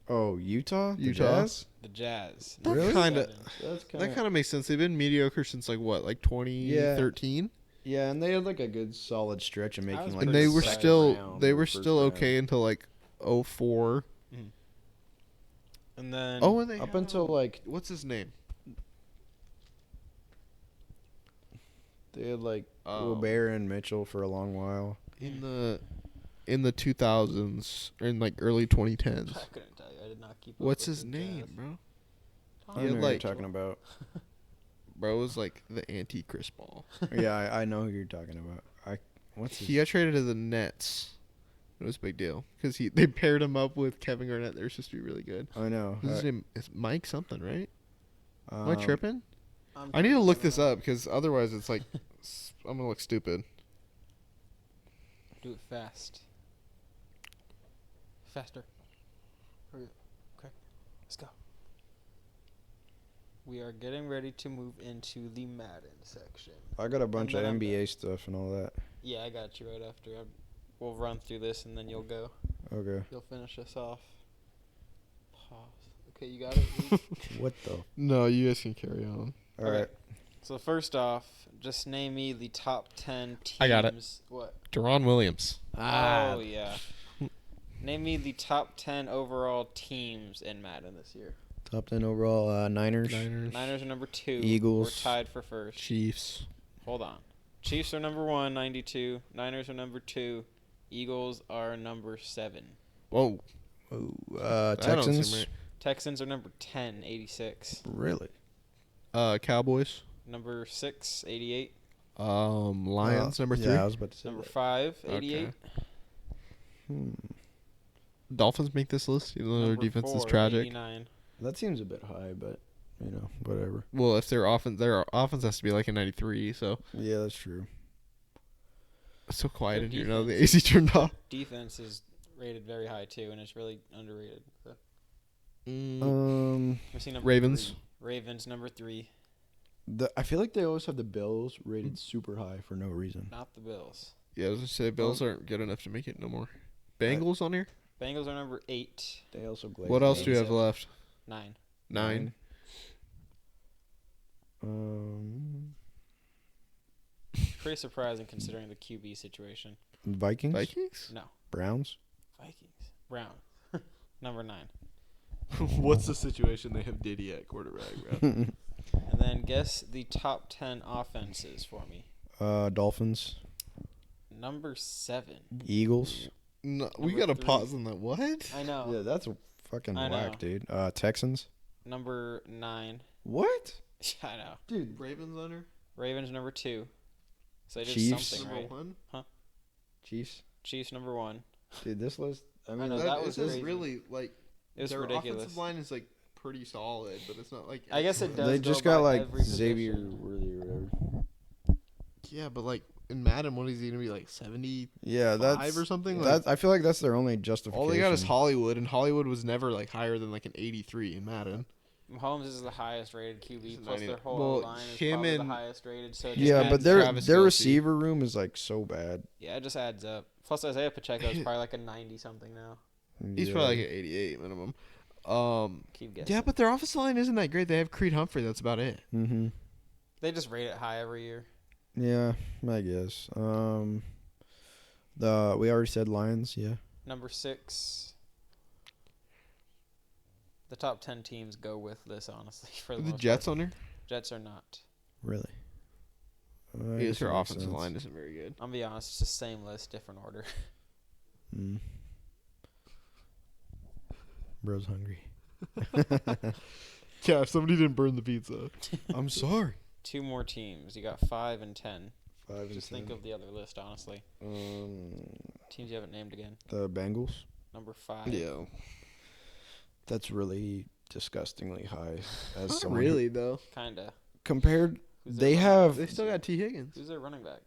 Oh, Utah. The Utah? Jazz? the Jazz. That Really? kinda- 7. That's That kind of makes sense. They've been mediocre since like what, like 2013, Yeah, and they had like a good solid stretch of was making like. and pretty they the were second still round they or were first still round. okay until like 04. And then Oh, and they Up had, until like what's his name? they had like Oh. Gobert and Mitchell for a long while. In the 2000s or in like early 2010s. I couldn't tell you. I did not keep. up What's with his the name, Jazz. bro? I He don't had, know who like- you're talking about. Bro was like the anti Chris Paul. Yeah, I know who you're talking about. What's his? He got traded to the Nets. It was a big deal because they paired him up with Kevin Garnett. They were supposed to be really good. I know. What's his name? It's Mike something, right? Am I Um, tripping? I'm I need to tripping, look don't this know. up because otherwise it's like I'm gonna look stupid. Do it fast. Faster. Hurry up. Okay. Let's go. We are getting ready to move into the Madden section. I got a bunch of then I'm NBA stuff and all that. Yeah, I got you right after. We'll run through this and then you'll go. Okay. You'll finish us off. Pause. Okay, you got it? Luke? What the? No, you guys can carry on. All Okay. right. So first off, just name me the top 10 teams. I got it. What? Deron Williams. Oh, yeah. Name me the top 10 overall teams in Madden this year. Top 10 overall. Niners. Niners are number 2. Eagles. We're tied for first. Chiefs. Hold on. Chiefs are number 1, 92. Niners are number 2. Eagles are number 7. Whoa. Ooh, That don't seem Texans. right. Texans are number 10, 86. Really? Cowboys. Number 6, 88. Lions number 3. Yeah, I was about to say Number that. 5, 88. Hmm. Dolphins make this list even though their Number defense is 4, tragic. 89. That seems a bit high, but whatever. Well, if their offense has to be like a 93. So Yeah, that's true. it's so quiet Their in here now. The defense- AC turned off. Defense is rated very high too, and it's really underrated. So. Um, We see number Ravens. 3. Ravens number 3, I feel like they always have the Bills rated super high for no reason. not the Bills. Yeah, I was gonna say Bills aren't good enough to make it no more. Bengals on here. Bengals are number 8, They also glaze. What else do you have 87. left? 9. 9. Pretty surprising considering the QB situation. Vikings, Vikings. No, Browns. Vikings. Brown, number 9. What's the situation? They have Diddy at quarterback, bro. And then guess the top 10 offenses for me. Dolphins, Number 7. Eagles. No, we Number got to 3. pause on that. What? I know. Yeah, that's fucking I whack, know. dude. Texans. Number 9. What? I know. Dude, Ravens on her. Ravens number 2. So they did Chiefs. something right. one. Chiefs. Chiefs number 1. Dude, this list. I I mean, know, That, that was is crazy. really like It was their ridiculous. offensive line is like pretty solid, but it's not like. I guess it does. they go just got by like every Xavier position. Worthy or whatever. Yeah, but like in Madden, what is he gonna be like 70? Yeah, that's Five or something? That I feel like that's their only justification. All they got is Hollywood, and Hollywood was never like higher than like an 83 in Madden. Mahomes is the highest rated QB, He's plus 90. their whole Well, line is him probably the and- highest rated. So it just Yeah, adds, but their Travis their Kelce. receiver room is like so bad. yeah, it just adds up. Plus Isaiah Pacheco is probably like a 90 something now. He's Yeah. probably like an 88 minimum. Keep guessing. Yeah, but their offensive line isn't that great. They have Creed Humphrey. That's about it. Mm-hmm. They just rate it high every year. Yeah, I guess. We already said Lions. Yeah. Number 6. The top 10 teams go with this, honestly. For the, The most Jets part. on her. Jets are not. Really. Because her offensive line isn't very good. I'll be honest, it's the same list, different order. Mm. Bro's hungry. Yeah, if somebody didn't burn the pizza. I'm sorry. 2 more teams. You got 5 and 10. 5 and Just 10. think of the other list, honestly. Teams you haven't named again. The Bengals. Number 5. Yeah. That's really disgustingly high. As Not someone who- really though. Kinda. compared, Who's their they running have They still got T Higgins. Who's their running back?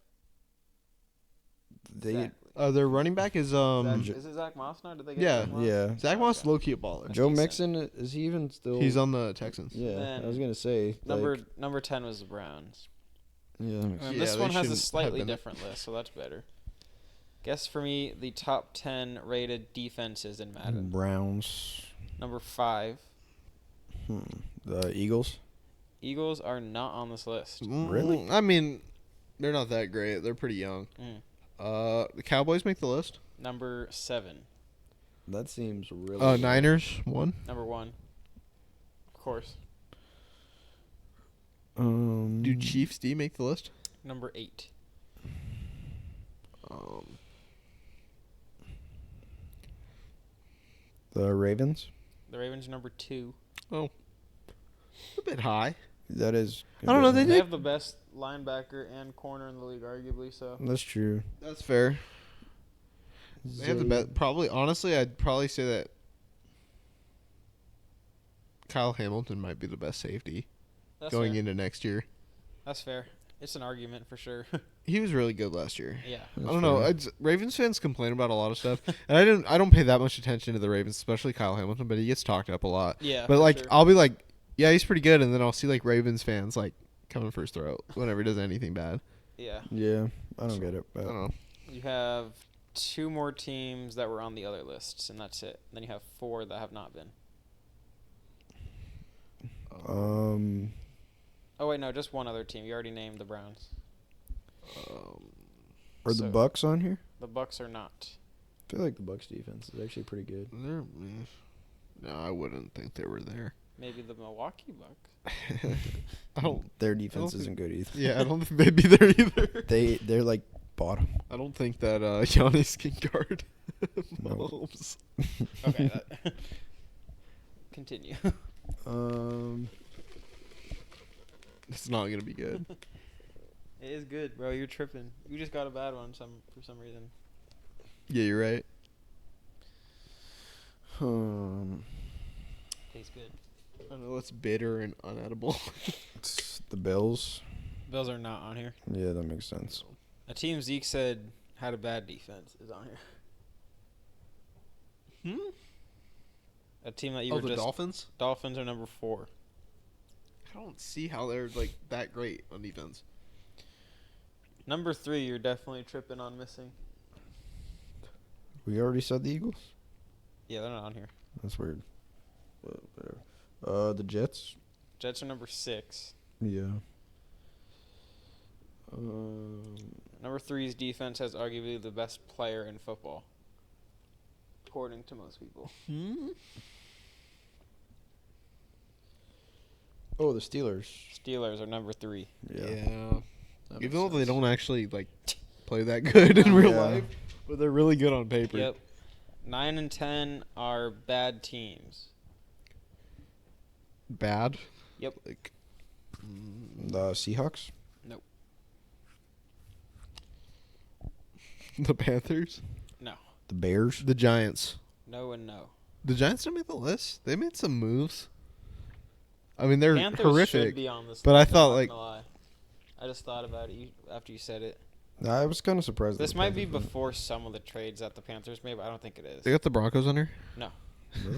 they Exactly. Their running back is Is it Zach Moss now? Did they get yeah. Zach Moss? yeah. Zach Moss is low key a baller. Joe decent. Mixon, is he even still? He's on the Texans. Yeah, Then I was gonna say Number 10 was the Browns. Yeah, that makes And Yeah, this they one has shouldn't a have slightly been- different list, so that's better. Guess for me the top 10 rated defenses in Madden. Browns. Number 5. The Eagles. Eagles are not on this list. Really? I mean, they're not that great. They're pretty young. The Cowboys make the list. Number 7. That seems really. Niners 1. Number 1. Of course. Do Chiefs D make the list? Number 8. The Ravens. The Ravens are number 2. A bit high. That is. I don't know, They did- have the best linebacker and corner in the league, arguably. So That's true. That's fair. They have the best. Probably, honestly, I'd probably say that Kyle Hamilton might be the best safety that's going fair. into next year. That's fair. It's an argument for sure. He was really good last year. Yeah. I don't know. Ravens fans complain about a lot of stuff, and I don't pay that much attention to the Ravens, especially Kyle Hamilton, but he gets talked up a lot. Yeah. But for like, sure. I'll be like, yeah, he's pretty good, and then I'll see like Ravens fans like coming for his throat whenever he does anything bad. Yeah. Yeah, I don't get it. I But don't know. You have 2 more teams that were on the other lists, and that's it. Then you have 4 that have not been. Oh wait, no, just one other team. You already named the Browns. are the So- Bucks on here? The Bucks are not. I feel like the Bucks defense is actually pretty good. No, I wouldn't think they were there. Maybe the Milwaukee Bucks. I don't. Their defense think- isn't good either. Yeah, I don't think they'd be there either. They're like bottom. I don't think that Giannis can guard No. Mahomes. Okay. Continue. It's not gonna be good. It is good, bro. You're tripping. You just got a bad one for some reason. Yeah, you're right. Tastes good. I know it's bitter and unedible. It's the Bills. Bills are not on here. Yeah, that makes sense. A team Zeke said had a bad defense is on here. A team that you Oh, were the just Dolphins? Dolphins are number 4. I don't see how they're like that great on defense. Mm-hmm. Number 3, you're definitely tripping on missing. We already said the Eagles. Yeah, they're not on here. That's weird. But whatever. The Jets. Jets are number 6. Yeah. Number 3's defense has arguably the best player in football, according to most people. Oh, the Steelers. Steelers are number 3. That Even makes though they sense. don't actually like play that good in real Yeah. life, but they're really good on paper. Yep. 9 and 10 are bad teams. Bad. Yep. Like The Seahawks. the Panthers, No. The Bears. the Giants. No and no. The Giants didn't make the list. They made some moves. I mean, they're Panthers horrific. should be on this but list, I thought, I'm not like- gonna lie. I just thought about it after you said it. I was kind of surprised. This that the might be Panthers didn't. before some of the trades that the Panthers made, but I don't think it is. They got the Broncos on here. No.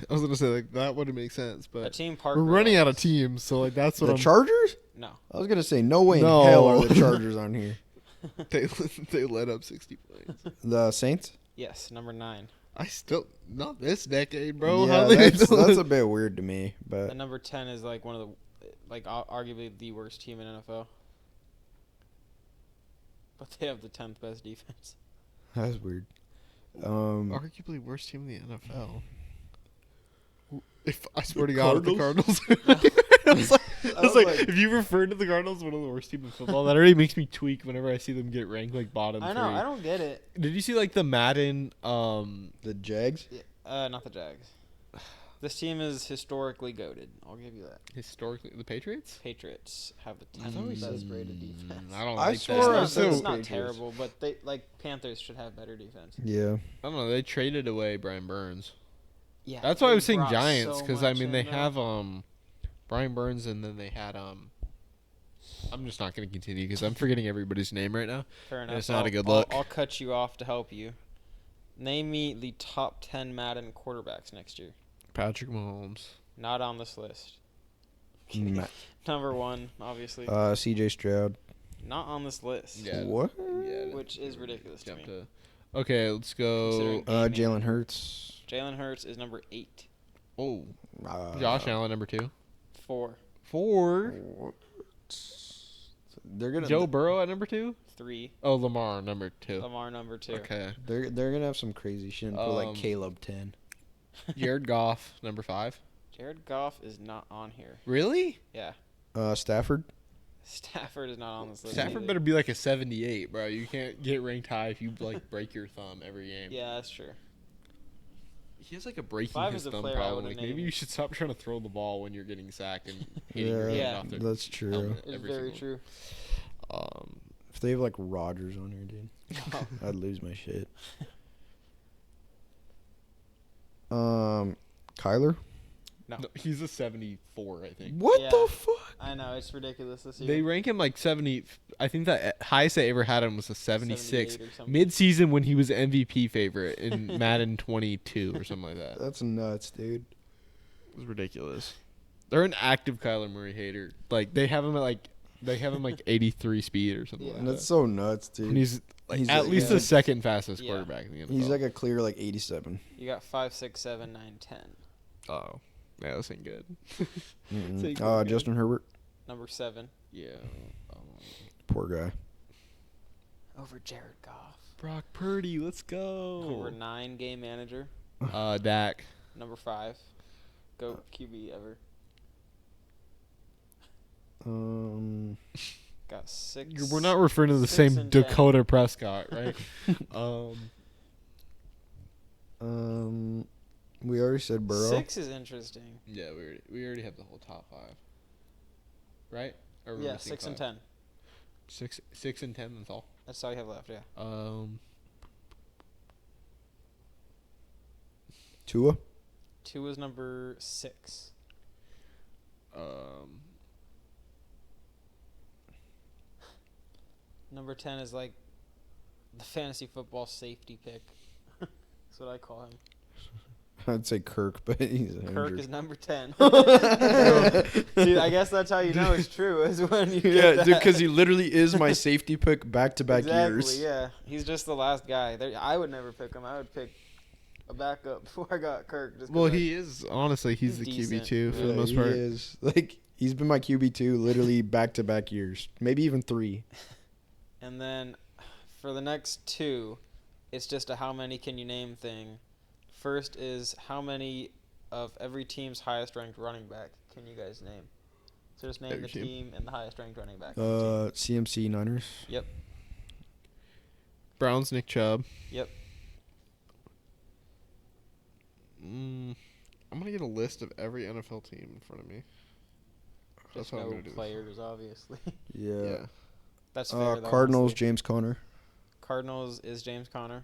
I was gonna say like that wouldn't make sense, A but team Parker we're running out of likes. teams, so like that's what The I'm. Chargers. No. I was gonna say no way No. in hell are the Chargers on here. they let up 60 points. The Saints. Yes, number 9. I still not this decade, bro. Yeah, How they that's a bit weird to me, but And number 10 is like one of the, like arguably the worst team in NFL. But they have the 10th best defense. that's weird. arguably worst team in the NFL. If I swear to God, if the Cardinals. I was like, if you refer to the Cardinals as one of the worst teams in football, that already makes me tweak whenever I see them get ranked like bottom. I know. three. I don't get it. Did you see like the Madden? The Jags. Not the Jags. This team is historically goated. I'll give you that. Historically, the Patriots. Patriots have the I thought we 10th said- best rated defense. I don't I like swore that. I It's said not, it's the not Patriots. terrible, but they like Panthers should have better defense. Yeah. I don't know. They traded away Brian Burns. Yeah, That's why I they was saying brought Giants so because I much mean in they there. have Brian Burns and then they had I'm just not going to continue because I'm forgetting everybody's name right now. Fair and enough. it's not a I'll- good I'll- look. I'll cut you off to help you. Name me the top 10 Madden quarterbacks next year. Patrick Mahomes. Not on this list. Ma- Number 1, obviously. CJ Stroud. Not on this list. Yeah. What? Yeah. Which is ridiculous to me. Okay, let's go. Considering- Jalen Hurts. Jalen Hurts is number 8. Oh, Uh, Josh Allen number 2. 4. 4. They're gonna. Joe Burrow at number 2. 3. Oh, Lamar number 2. Lamar number 2. Okay. They're gonna have some crazy shit and put like Um, Caleb 10. Jared Goff number 5. Jared Goff is not on here. Really? Yeah. Stafford. Stafford is not on this list. Stafford either. better be like a 78, bro. You can't get ranked high if you like break your thumb every game. Yeah, that's true. He has like a breaking 5 his is a thumb player I problem. would've Like maybe named. you should stop trying to throw the ball when you're getting sacked and hitting your Yeah, head Yeah. off their that's true. helmet It's every very single- true. If they have like Rodgers on here, dude, I'd lose my shit. Kyler. No. No, he's a 74, I think. What Yeah. the fuck? I know, it's ridiculous this year. They rank him like 70. I think that highest I ever had him was a 76. 78 or something. Mid-season when he was MVP favorite in Madden 22 or something like that. That's nuts, dude. It was ridiculous. They're an active Kyler Murray hater. Like they have him at like 83 speed or something Yeah. like That's that. so nuts, dude. And he's like He's at like- least yeah. the second fastest Yeah. quarterback in the NFL. He's like a clear like 87. You got 5, 6, 7, 9, 10. oh, yeah, this ain't good. Mm-mm. Say go, guys. Justin Herbert. Number 7. Yeah. Poor guy. Over Jared Goff. Brock Purdy, let's Number go. 9, game manager. Dak. Number 5. Go QB ever. Got 6. We're not referring to the 6 same and 10. Dakota Prescott, right? We already said Burrow. 6 is interesting. Yeah, we already have the whole top 5. Right? Or we're Yeah, missing 6 and 5? 10. 6 and 10, that's all. That's all you have left, yeah. Tua. 2 is number 6. Number 10 is like the fantasy football safety pick. That's what I call him. I'd say Kirk, but he's Kirk injured. is number 10. Dude, I guess that's how you know it's true, is when you Yeah, get dude, that. because he literally is my safety pick back-to-back Exactly, years. yeah. He's just the last guy. I would never pick him. I would pick a backup before I got Kirk. Just 'cause Well, he is honestly he's He's the decent. QB2 for Yeah, the most he part. is. Like, he's been my QB2 literally back-to-back years. Maybe even 3. And then for the next 2, it's just a how many can you name thing. First is how many of every team's highest ranked running back can you guys name? So just name Every the team. team and the highest ranked running back. on the team. CMC Niners. Browns Nick Chubb. Yep. I'm gonna get a list of every NFL team in front of me. That's Just how I'm no gonna do this. players, obviously. Yeah. That's fair. though, Cardinals, honestly. James Conner. Cardinals is James Conner.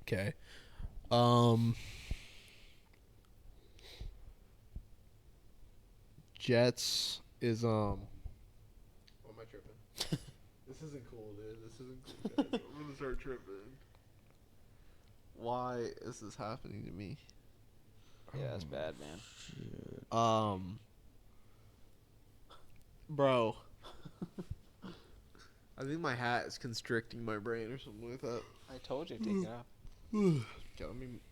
Okay. Jets is What am I tripping? This isn't cool, dude. This isn't cool, guys. I'm gonna start tripping. Why is this happening to me? Yeah, that's bad, man. Bro. I think my hat is constricting my brain or something like that. I told you to take it off. Okay,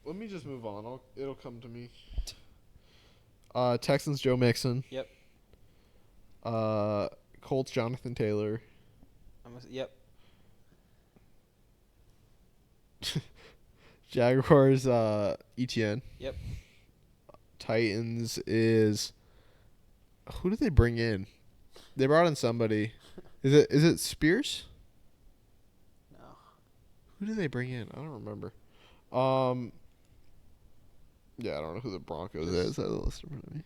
let me just move on. It'll come to me. Texans Joe Mixon. Yep. Colts Jonathan Taylor. Yep. Jaguars ETN. Yep. Titans is who did they bring in? They brought in somebody. Is it Spears? No. Who did they bring in? I don't remember. Yeah, I don't know who the Broncos is. I have the list in front of me.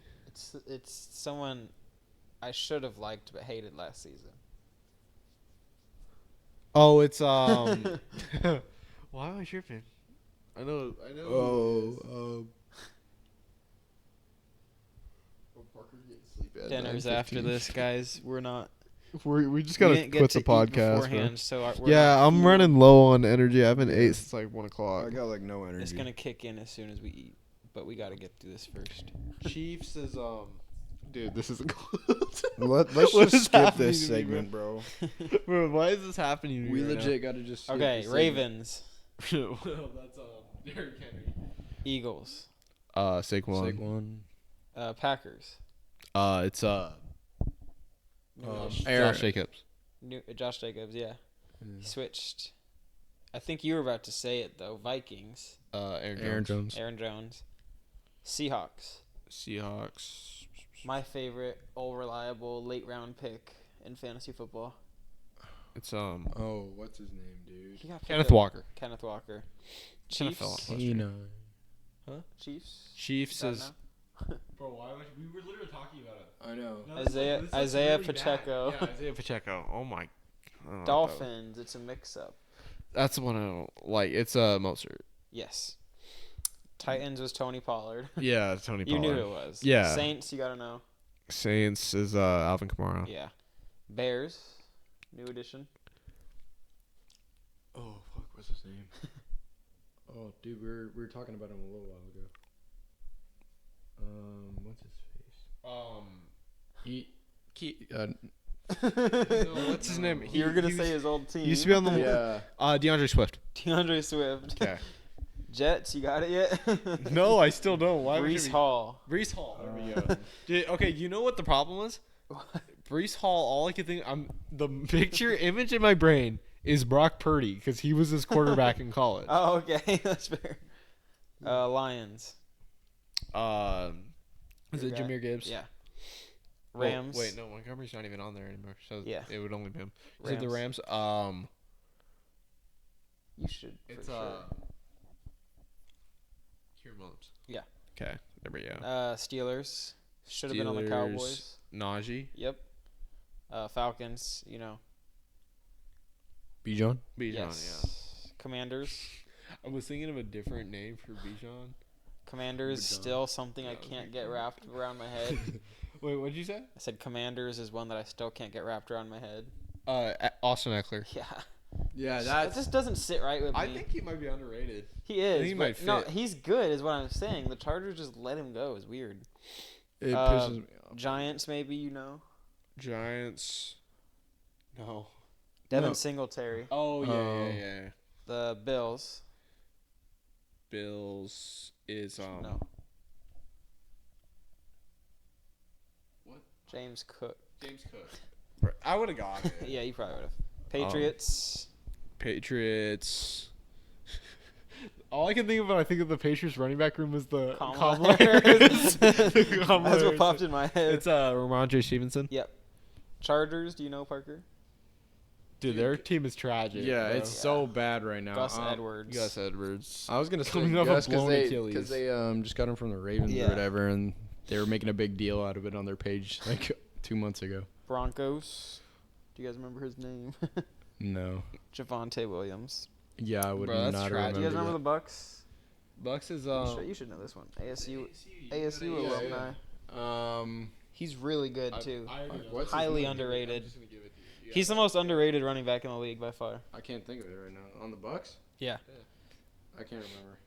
It's someone I should have liked but hated last season. Oh, it's Why am I tripping? I know. Oh, Parker's getting sleepy at Dinner's 9:15. after this, guys. We're not. We just we gotta didn't get quit to the eat podcast, bro. beforehand, so we're Yeah, not I'm fueled. running low on energy. I haven't ate since like 1 o'clock. I got like no energy. It's gonna kick in as soon as we eat, but we gotta get through this first. Chiefs is dude, this isn't close. Let's What just is skip happening this to me, segment, bro. Bro, why is this happening to me? We right legit got to just skip Okay, this segment. Ravens, now? Well, that's Derrick Henry. Eagles, Saquon. Saquon. Packers. It's Aaron. Josh Jacobs. Josh Jacobs. Yeah, he switched. I think you were about to say it though. Vikings. Aaron Jones. Aaron Jones. Seahawks. Seahawks. My favorite, all reliable late round pick in fantasy football. It's Oh, what's his name, dude? He got picked Kenneth up- Walker. Kenneth Walker. Kinda Chiefs. fell off last year. Chiefs. Chiefs Got it is. now? Bro, why was we were literally talking about it? I know. Isaiah Pacheco. Yeah, Isaiah Pacheco. Oh my. I don't know Dolphins. It's a mix-up. That's the one I don't like. It's Mozart. Yes. Titans was Tony Pollard. Yeah, Tony You Pollard. knew who it was. Yeah. Saints. You gotta know. Saints is Alvin Kamara. Yeah. Bears. New addition. Oh, fuck, what's his name? Oh, dude, we were talking about him a little while ago. What's his face? What's his name? You were gonna he say was- his old team. He used to be on the Yeah. DeAndre Swift. DeAndre Swift. Okay. Jets. You got it yet? No, I still don't. Why would Brees you Hall. Brees Hall. There we go. Dude, okay, you know what the problem was? Brees Hall. All I could think, the picture image in my brain is Brock Purdy because he was his quarterback in college. Oh, okay. That's fair. Lions. Is it Your guy? Jahmyr Gibbs? Yeah. Well, Rams. wait, no, Montgomery's not even on there anymore. So Yeah. it would only be him. Is it the Rams? You should. It's for sure. Kieran Williams. Yeah. Okay, there we go. Steelers. Should have been on the Cowboys. Najee. Yep. Falcons. You know. Bijan? Bijan, Yes. Commanders. yeah. I was thinking of a different name for Bijan. Commanders still something I can't get wrapped around my head. Wait, what'd you say? I said Commanders is one that I still can't get wrapped around my head. Austin Eckler. Yeah. Yeah, That just doesn't sit right with me. I think he might be underrated. he is. think he but might no, fit. he's good is what I'm saying. The Chargers just let him go. It's weird. It Uh, pisses me off. Giants, maybe, you know. Giants. No. Devin No. Singletary. Oh yeah, Oh. yeah. The Bills. Bills is No. What? James Cook. James Cook. I would have got it. Yeah, you probably would have. Patriots. Patriots. All I can think of when I think of the Patriots running back room is the Kamala Kamala Harris. Harris. Kamala That's what Harris. popped in my head. It's Ramondre Stevenson. Yep. Chargers, do you know, Parker? Dude, their team is tragic. Yeah, bro. it's so bad right now. Gus Edwards. Gus Edwards. I was gonna say Coming off a Gus blown Achilles. because they just got him from the Ravens Yeah. or whatever, and they were making a big deal out of it on their page like 2 months ago. Broncos. Do you guys remember his name? No. Javonte Williams. Yeah, I would Bro, that's not tragic. Do you guys remember remember the Bucks? Bucks is You should know this one. ASU alumni. that. He's really good too. What's his Highly name? underrated. He's the most underrated running back in the league by far. I can't think of it right now. On the Bucks? Yeah. I can't remember.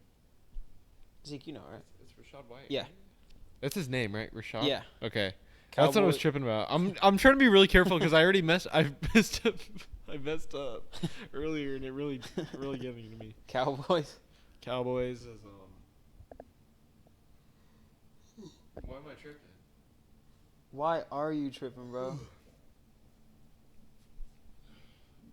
Zeke, you know, right? It's Rashad White. Yeah. That's his name, right? Rashad. Yeah. Okay. That's what I was tripping about. I'm trying to be really careful because I already messed. I messed up. I messed up earlier, and it really getting to me. Cowboys. Cowboys is Why am I tripping? Why are you tripping, bro?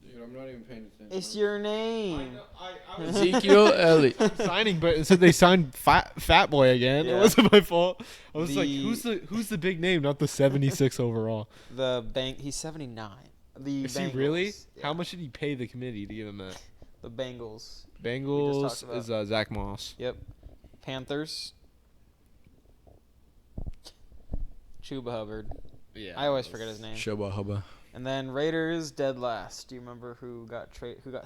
Dude, I'm not even paying attention. It's your name. I was Ezekiel Elliott. signing, but it said they signed Fat Boy again. Yeah. It wasn't my fault. I was like, The- who's the big name, not the 76 overall? The bank. He's 79. The Is Bengals. he really? Yeah. How much did he pay the committee to give him that? The Bengals. Bengals talked is Zach Moss. Yep. Panthers. Chuba Hubbard. Yeah, I always forget his name. Shubba Hubba. And then Raiders dead last. Do you remember who got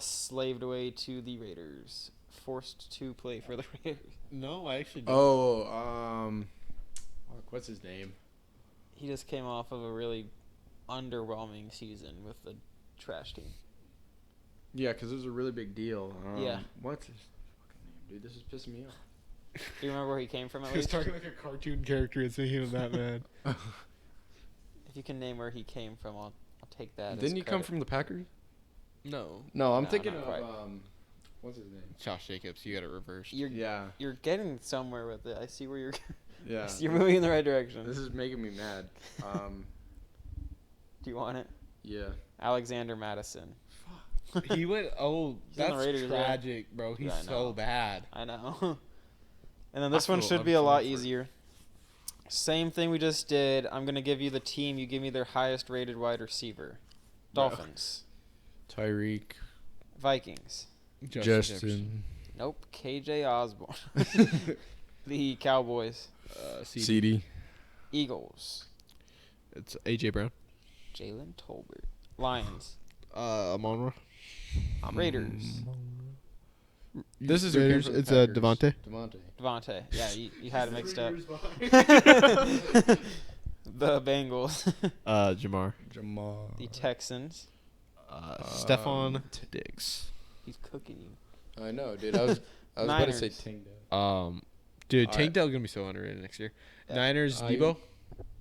slaved away to the Raiders? Forced to play for the Raiders. No, I actually don't. Oh, what's his name? He just came off of a really underwhelming season with the trash team. Yeah, because it was a really big deal. Yeah. What's his fucking name, dude? This is pissing me off. Do you remember where he came from at He was least? talking like a cartoon character and thinking of that man. If you can name where he came from, I'll take that. Didn't he come from the Packers? No. No, I'm No, thinking not of quite. what's his name? Josh Jacobs, you got it reversed. Yeah, You're getting somewhere with it. I see where you're. yeah. You're moving in the right direction. This is making me mad. Do you want it? Yeah. Alexander Madison. He went. Oh, He's on the that's Raiders, yeah. tragic, bro. He's Yeah, I so know. bad. I know. And then this I one feel- should I'm be a lot feeling for it. easier. Same thing we just did. I'm going to give you the team. You give me their highest rated wide receiver. Dolphins. Tyreek. Vikings. Justin. Nope. KJ Osborne. The Cowboys. CD. CD. Eagles. It's AJ Brown. Jalen Tolbert. Lions. Amonra. Raiders. This is who came Raiders. from the It's Packers. Devontae. Devontae. Devontae. Yeah, you had it mixed up. The Bengals. Jamar. Jamal. The Texans. Stephon Diggs. He's cooking you. I know, dude. I was about to say Niners. Tank Dell. Dude, Alright. Tank Dell's gonna be so underrated next year. Yeah. Niners, Ayuk. Debo.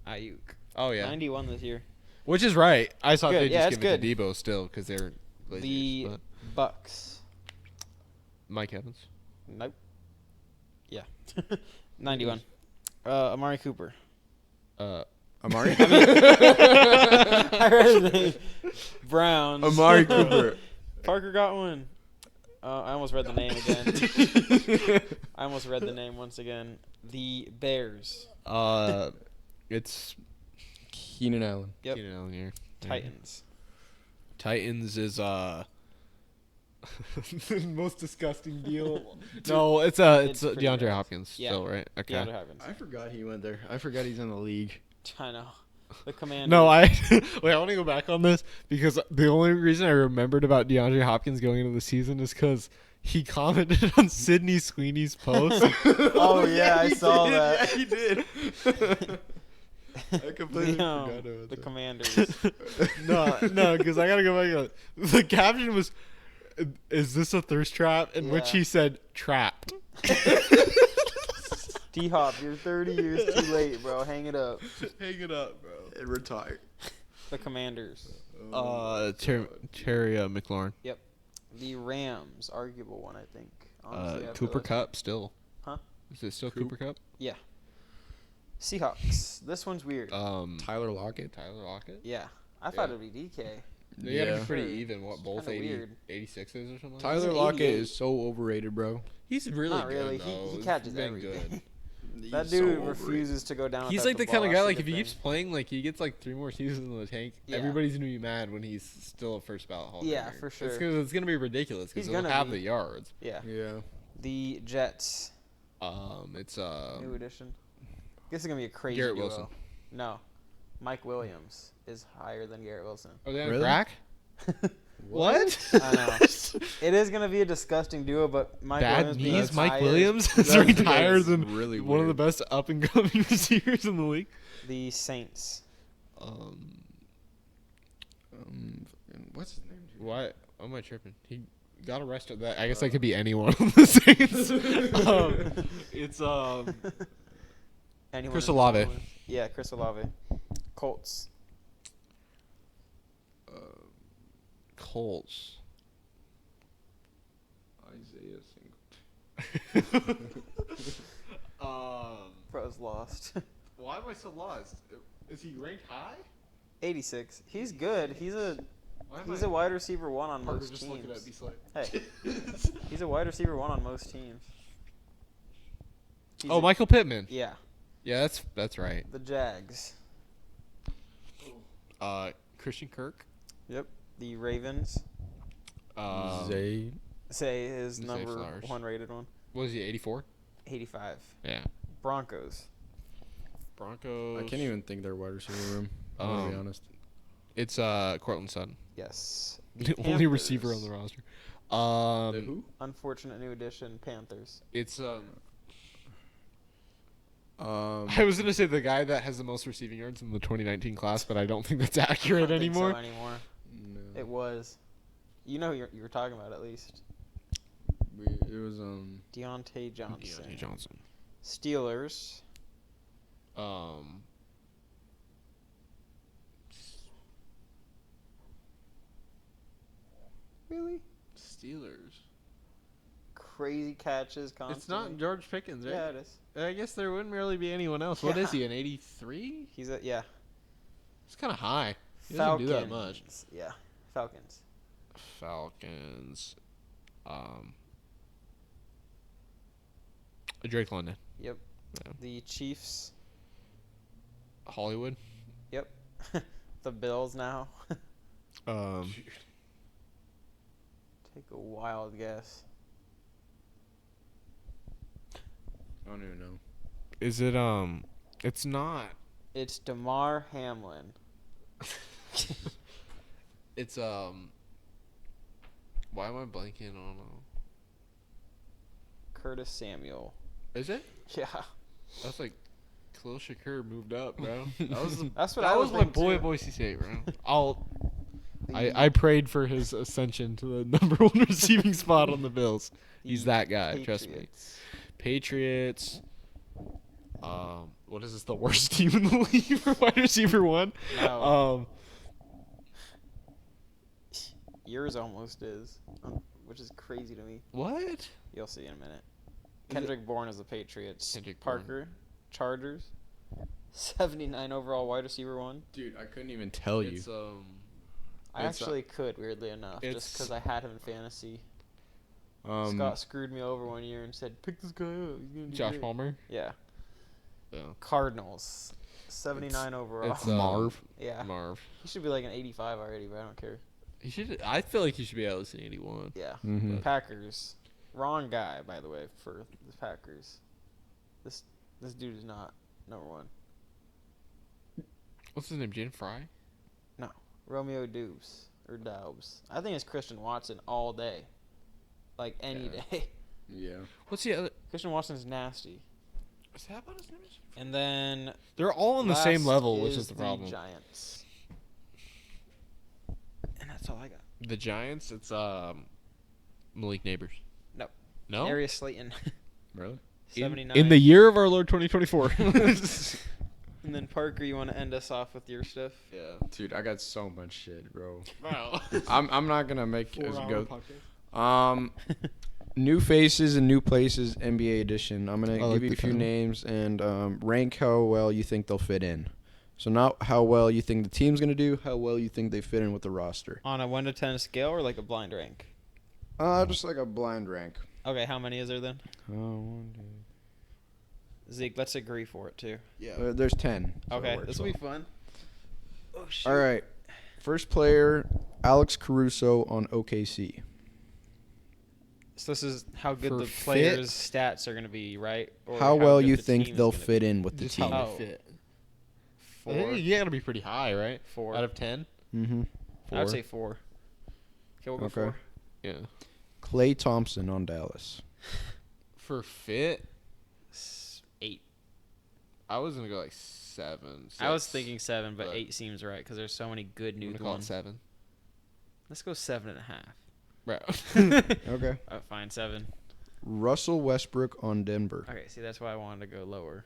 Ayuk. Oh yeah, 91 this year. which is right. I thought good. they'd Yeah, just it's give it to Debo still because they're lazy. The But Bucks. Mike Evans. Nope. Yeah. 91. Amari Cooper. Amari. I read his name. Browns. Amari Cooper. Parker got one. I almost read the name again. I almost read the name once again. The Bears. It's Keenan Allen. Yep. Keenan Allen here. Titans. Titans is the most disgusting deal. No, it's pretty DeAndre gross. Hopkins. Yeah. Still, right? Okay. DeAndre Hopkins. I forgot he went there. I forgot he's in the league. I know. The Commanders. No, I wait. I want to go back on this because the only reason I remembered about DeAndre Hopkins going into the season is because he commented on Sydney Sweeney's post. Oh, yeah, I saw that. Yeah, he did. I completely forgot about The that. Commanders. no, because I gotta go back. The caption was, "Is this a thirst trap?" In which Yeah. he said, "Trapped." D-Hop, you're 30 years too late, bro. Hang it up. Hang it up, bro. And retire. The Commanders. Terry McLaurin. The Rams, arguable one, I think. Honestly, after Cooper last- Cup still. Huh? Is it still Coop? Cooper Cup? Seahawks. This one's weird. Tyler Lockett. Tyler Lockett. Yeah. I thought Yeah. it'd be DK. They had Yeah. it pretty Sure. even. What, both Kinda 80, weird. 86s or something? Tyler an Lockett 88. is so overrated, bro. He's really Not good. really. Though. He He's catches been everything. He's That so dude overrated. refuses to go down. He's without like the ball. kind of guy, That's like, the if he thing. keeps playing, like, he gets, like, 3 more seasons in the tank, Yeah. everybody's going to be mad when he's still a first ballot Hall of Yeah, Famer. for sure. It's going to be ridiculous He's because he'll gonna have be. the yards. Yeah. Yeah. The Jets. It's, New edition. This is gonna be a crazy Garrett duo. Wilson. No, Mike Williams is higher than Garrett Wilson. Are they on Really? crack? What? I know. It is gonna be a disgusting duo, but Mike Bad Williams being knees, Mike tired- Williams is That's ranked really higher than really one of the weird. best up and coming receivers in the league. The Saints. What's his name? Dude? Why am I tripping? He got arrested. That I guess that could be anyone on the Saints. It's Anyone Chris in Olave. particular? Yeah, Chris Olave. Colts. Colts. Isaiah Singleton. Bro's lost. Why am I so lost? Is he ranked high? 86. He's good. He's a Why am he's I a wide receiver one on Parker most just looking at me teams. like? Hey, he's a wide receiver one on most teams. He's Oh, a- Michael Pittman. Yeah, Yeah, that's right. the Jags. Christian Kirk. Yep. The Ravens. Zay. Say his Zay number Flowers. 1 rated one. What was he? 84. 85. Yeah. Broncos. Broncos. I can't even think their wide receiver room. I'm gonna be Um, honest. It's Cortland Sutton. Yes. The only receiver on the roster. Who? Unfortunate new addition, Panthers. It's Um, I was gonna say the guy that has the most receiving yards in the 2019 class, but I don't think that's I accurate don't think so anymore. anymore. no. It was. You know who you were talking about at least. It was Deontay Johnson. Deontay Johnson. Steelers. Really? Steelers. Crazy catches constantly. It's not George Pickens, right? Yeah, it is. I guess there wouldn't really be anyone else. What Yeah. is he? An 83? He's a yeah. It's kind of high. He doesn't do that much. Falcons. Yeah, Falcons. Falcons. Drake London. Yep. Yeah. The Chiefs. Hollywood. Yep. The Bills now. Take a wild guess. I don't even know. Is it It's not. It's DeMar Hamlin. It's Why am I blanking on? Curtis Samuel. Is it? Yeah. That's like Khalil Shakur moved up, bro. That was That's what that I was was my thinking boy too. at Boise State, bro. The I prayed for his ascension to the number 1 receiving spot on the Bills. He's that guy, trust me. Patriots. Patriots. What is this? The worst team in the league for wide receiver 1? No. Yours almost is, which is crazy to me. What? You'll see in a minute. Is Kendrick Bourne is the Patriots. Kendrick Bourne. Parker, Chargers. 79 overall wide receiver 1. Dude, I couldn't even tell you. It's I It's, actually could, weirdly enough, just it's- because I had him in fantasy. Scott screwed me over one year and said, "Pick this guy up. He's gonna do Josh great." Palmer. Yeah. Yeah. Cardinals. 79 overall. It's Marv. yeah. Marv. He should be like an 85 already, but I don't care. He should. I feel like he should be at least an 81. Yeah. Mm-hmm. Packers. Wrong guy, by the way, for the Packers. This dude is not number 1. What's his name? Jaden Fry. Romeo Dubes or Daubs. I think it's Christian Watson all day. like any Yeah. day. Yeah. What's the other? Christian Watson's nasty. Is that about as good as? And then They're all on the same last level, which is the problem. Giants. And that's all I got. The Giants. It's Malik Neighbors. No. No. Darius Slayton, Really? 79. In the year of our Lord 2024. And then Parker, you want to end us off with your stuff? Yeah. Dude, I got so much shit, bro. Wow. I'm not gonna make us 4-hour go. podcast. New faces and new places NBA edition. I'm gonna I give like you a the few title. names and rank how well you think they'll fit in. So not how well you think the team's gonna do, how well you think they fit in with the roster. On a 1 to 10 scale or like a blind rank? Just like a blind rank. Okay, how many is there then? One, two. Zeke, let's agree for it too. Yeah. There's 10. so it Okay, works this will be well. fun. Oh shit. All right. First player, Alex Caruso on OKC. So this is how good For the fit? players' stats are going to be, right? Or How well good you the think team's they'll gonna fit be? in with the Just team? how Oh. they fit. I 4. think you gotta be pretty high, right? 4. Out of 10. Mm-hmm. I would say 4. Okay, we'll go Okay. 4. Yeah. Klay Thompson on Dallas. For fit, 8. I was gonna go like 7. I was 6. thinking 7, but but- 8 seems right because there's so many good I'm new gonna call it ones. 7. Let's go 7.5. Bro. Okay. Fine, 7. Russell Westbrook on Denver. Okay, see, that's why I wanted to go lower.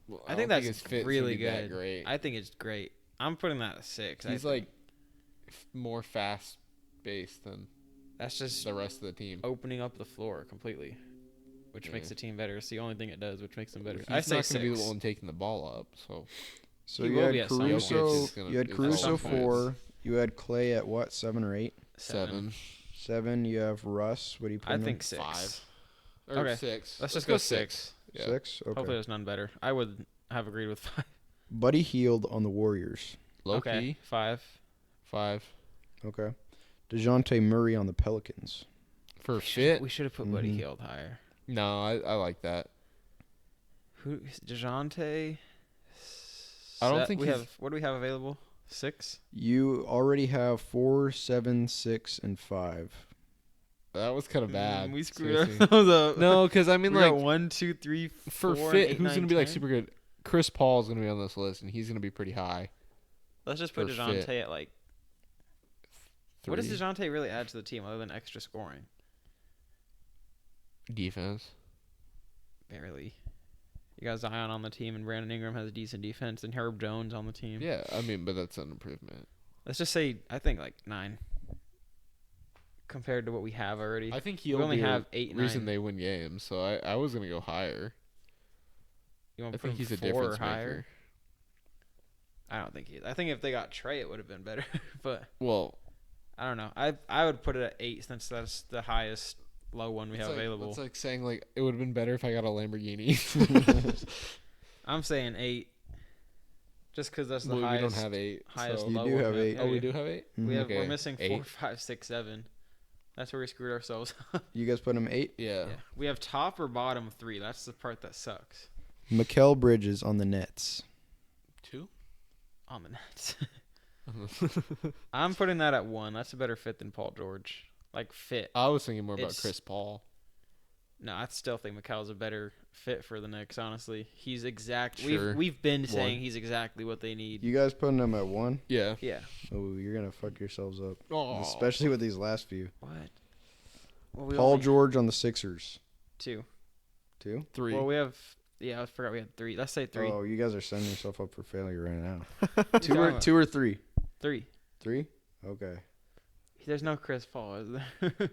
Well, I think don't that's his fit's really gonna be that good. Great. I think it's great. I'm putting that at 6. He's like more fast paced than that's just the rest of the team. opening up the floor completely, which makes Yeah. the team better. It's the only thing it does, which makes them better. He's I say not gonna be 6. the one taking the ball up. So So He you will be had at some Caruso. point. You had At Caruso some point. 4. You had Clay at what? 7 or 8? 7. 7. You have Russ. What do you put I him think 6. 5. Or Okay. 6. Let's just go 6. in? Yeah. 6. Okay. Hopefully there's none better. I would have agreed with 5. Buddy Hield on the Warriors. Low Okay, key. 5. 5. Okay. DeJounte Murray on the Pelicans. For fit. We should have put Buddy Mhm. Hield higher. No, I like that. Who DeJounte? I don't think we he's- have. What do we have available? 6. You already have 4, 7, 6, and 5. That was kind of bad. We screwed seriously. ourselves up. No, because I mean, we like, got 1, 2, 3, for 4, fit, 8, who's 9, gonna be like 10? super good? Chris Paul's gonna be on this list, and he's gonna be pretty high. Let's just put for DeJounte fit. at like. What does 3. DeJounte really add to the team other than extra scoring? Defense? Barely. You got Zion on the team, and Brandon Ingram has decent defense, and Herb Jones on the team. Yeah, I mean, but that's an improvement. Let's just say I think like 9. Compared to what we have already. I think we he'll only be have a 8, reason 9. they win games. So I was gonna go higher. You want I to put think him he's a 4 difference or higher? maker. I don't think he is. I think if they got Trey, it would have been better. But Well, I don't know. I would put it at 8 since that's the highest low one we have available. It's like saying like it would have been better if I got a Lamborghini. I'm saying 8. Just because that's the Well, we highest. don't have 8. highest so- You low do one have we 8. Yeah, Oh, we do have 8. We have. Okay, We're missing 4, 8. 5, 6, 7. That's where we screwed ourselves up. You guys put him 8? Yeah. Yeah. We have top or bottom 3. That's the part that sucks. Mikal Bridges on the Nets. 2. On the Nets. I'm putting that at 1. That's a better fit than Paul George. Like fit. I was thinking more about It's- Chris Paul. No, I still think Mikal's a better fit for the Knicks. Honestly, he's exact. Sure. We've been saying One. he's exactly what they need. You guys putting him at 1? Yeah. Yeah. Oh, you're going to fuck yourselves up. Oh. Especially with these last few. What? Well, we Paul only- George on the Sixers. 2. 2? 3. Well, we have. Yeah, I forgot we had 3. Let's say 3. Oh, you guys are setting yourself up for failure right now. What two you or talking about? 2 or 3? 3. 3? Okay. There's no Chris Paul, is there?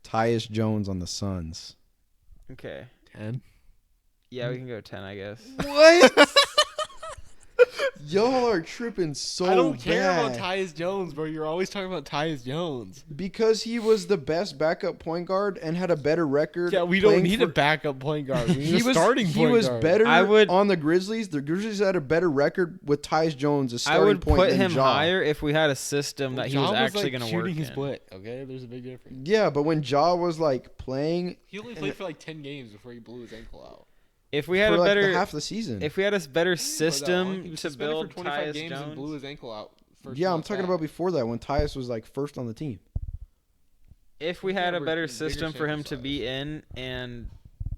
Tyus Jones on the Suns. Okay. 10. Yeah, we can go 10, I guess. What? Y'all are tripping so I don't care about bad. Tyus Jones, bro. You're always talking about Tyus Jones. Because he was the best backup point guard and had a better record. Yeah, we don't playing need for- a backup point guard. We need He a was starting he point was guard. better I would- on the Grizzlies. The Grizzlies had a better record with Tyus Jones as I starting would point put than him Ja. higher if we had a system that he was Ja actually like going to work shooting his in. butt. Okay, there's a big difference. Yeah, but when Ja was like playing He only And played the- for like 10 games before he blew his ankle out. If we had for a like better, the half the season. if we had a better He system was to suspended build for 25 Tyus games and blew Jones, his ankle out. First yeah, I'm month talking back. about before that when Tyus was like first on the team. if we Yeah, had a we're better bigger system for him to sample be in, and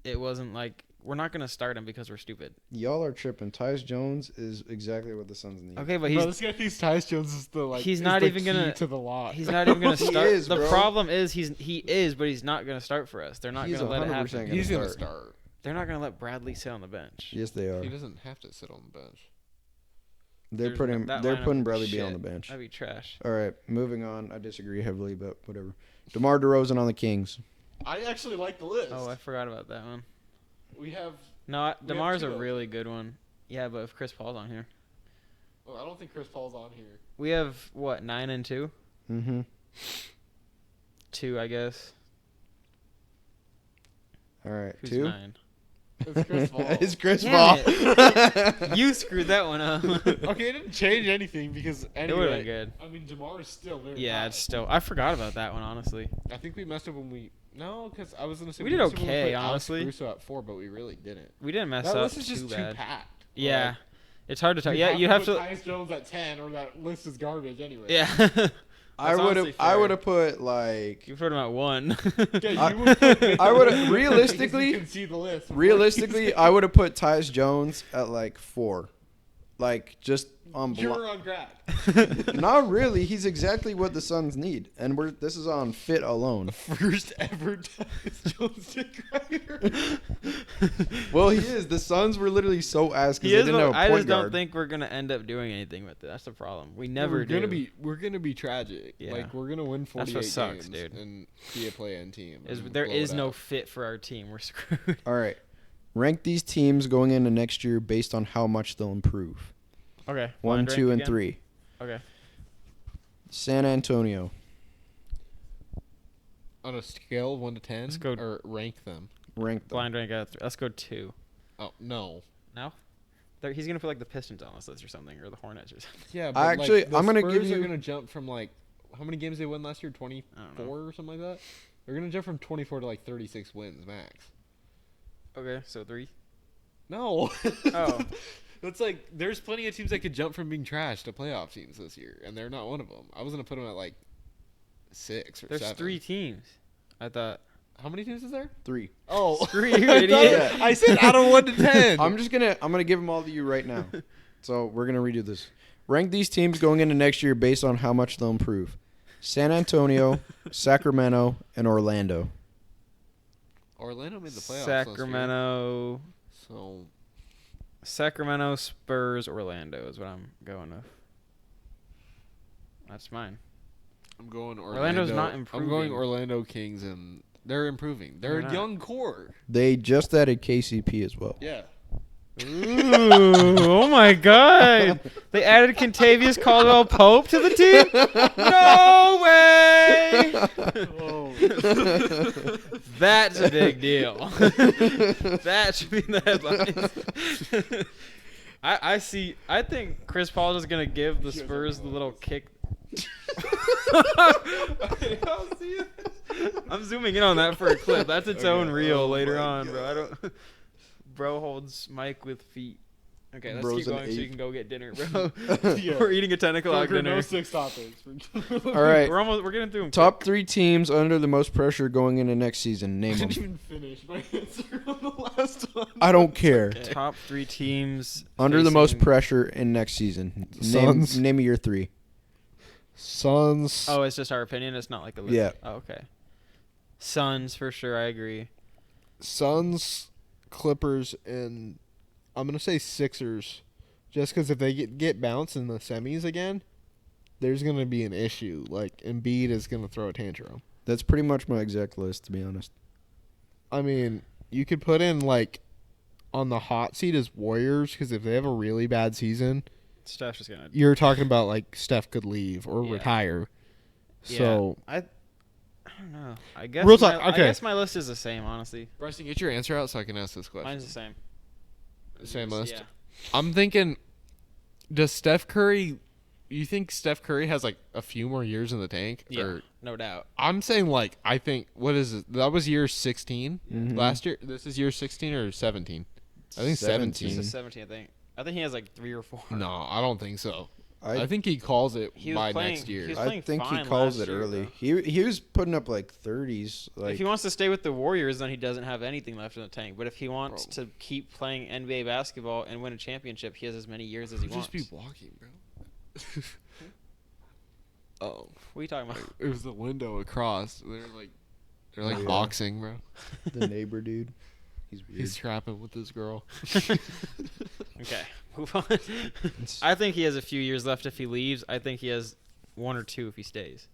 it wasn't like we're not gonna start him because we're stupid. Y'all are tripping. Tyus Jones is exactly what the Suns need. Okay, but Bro, this guy thinks Tyus Jones is the he's is not the even key gonna- to the lot. he's not even gonna He start. is, The bro. problem is he is, but he's not gonna start for us. They're not He's gonna let it 100% happen. gonna He's gonna start. start. They're not gonna let Bradley sit on the bench. Yes, they are. He doesn't have to sit on the bench. They're There's putting that they're lineup putting would be Bradley Beal shit. on the bench. That'd be trash. All right, moving on. I disagree heavily, but whatever. DeMar DeRozan on the Kings. I actually like the list. Oh, I forgot about that one. we have. No, We have Demar's a two. really good one. Yeah, but if Chris Paul's on here, Well, I don't think Chris Paul's on here. we have what 9 and 2, Mm-hmm. 2 I guess. All right, Who's 2. 9? It's Chris Paul. It's Chris Damn Paul. You screwed that one up. Okay, it didn't change anything because It anyway. would have been good. I mean, Jamar is still very. Yeah, high. it's still. I forgot about that one honestly. I think we messed up when we. No, because I was gonna say We did messed up when okay, put Alex honestly. Caruso at 4, but we really didn't. We didn't mess That up list is just too too bad. packed. Yeah, it's hard to tell. Like, Yeah, you have put to. Tyus Jones at 10, or that list is garbage anyway. Yeah. I That's would honestly have. I fair. would have put like. You put him at 1. Yeah, I- you would put I would've- because realistically- you can see the list. before Realistically, you I would have put Tyus Jones at like 4, like just on. you were on crack. Not really. He's exactly what the Suns need, and this is on fit alone. First ever Tyus Jones decliner. Well, he is. The Suns were literally so ass because He they is. didn't have a I point just guard. don't think we're gonna end up doing anything with it. That's the problem. We never we're do. we're gonna be tragic. Yeah. Like we're gonna win 48 what sucks, games dude. and be a play-in team. Is and there blow is it no out. fit for our team. We're screwed. All right, rank these teams going into next year based on how much they'll improve. Okay. 1, blind 2, rank and again? 3. Okay. San Antonio. On a scale of 1 to 10, Let's go- or rank them. Rank them. Blind rank out of 3. Let's go 2. Oh no. No. He's gonna put like the Pistons on this list or something, or the Hornets or something. Yeah, I actually- the I'm gonna Spurs give are you- gonna jump from like how many games they won last year? I don't know. 24 or something like that. They're gonna jump from 24 to like 36 wins max. Okay, so 3. No. Oh. That's like there's plenty of teams that could jump from being trash to playoff teams this year, and they're not one of them. I was gonna put them at like 6 or There's 7. 3 teams. I thought. How many teams is there? 3. Oh, Screw you, I thought- idiot. I said out of 1 to 10. I'm gonna give them all to you right now. So we're gonna redo this. Rank these teams going into next year based on how much they'll improve. San Antonio, Sacramento, and Orlando. Orlando made the playoffs last year, Sacramento. so Sacramento, Spurs, Orlando is what I'm going with. That's mine. I'm going Orlando. Orlando's not I'm improving. going Orlando Kings, and they're improving. They're They're a not. young core. They just added KCP as well. Yeah. Ooh, oh my God! They added Contavious Caldwell Pope to the team. No way! That's a big deal. That should be in the headlines. I think Chris Paul is gonna give the Spurs the little kick. I'm zooming in on that for a clip. That's its own reel Oh later my on, bro. I don't. Bro holds mic with feet. Okay, let's Bro's keep an going so you ape. can go get dinner, bro. Yeah. We're eating a 10 o'clock Parker, dinner. no 6 topics. All right. We're getting through them. Top 3 teams under the most pressure going into next season. I Name didn't them. even finish my answer on the last one. I don't care. Top 3 teams Under the most facing- pressure in next season. Suns. Name me your 3. Suns. Oh, it's just our opinion. It's not like a list. Yeah. Oh, okay. Suns for sure. I agree. Suns, Clippers, and I'm gonna say Sixers, just because if they get bounced in the semis again, there's gonna be an issue. Like Embiid is gonna throw a tantrum. That's pretty much my exact list, to be honest. I mean, you could put in like on the hot seat as Warriors, because if they have a really bad season, Steph's just gonna. you're talking about like Steph could leave or Yeah. retire. Yeah. So I don't know. I guess. Real my, talk, I okay. guess my list is the same. Honestly, Bryson, get your answer out so I can ask this question. mine's the same. Same Yours, list? Yeah. I'm thinking, does Steph Curry? You think Steph Curry has like a few more years in the tank? Yeah. Or No doubt. I'm saying like I think what is it? That was year 16 Mhm. last year. This is year 16 or 17. I think 17. This is 17. I think. I think he has like 3 or 4. No, I don't think so. I think he calls it He was by playing- next year. he was I playing think he fine calls last it year, early. though. He was putting up like 30s. Like if he wants to stay with the Warriors, then he doesn't have anything left in the tank. But if he wants Bro. to keep playing NBA basketball and win a championship, he has as many years as he wants. Just be walking, bro. Oh, What are you talking about? it was the window across. They're like Oh, yeah. boxing, bro. the neighbor dude. He's weird. He's trapping with this girl. Okay, move on. I think he has a few years left if he leaves. I think he has 1 or 2 if he stays.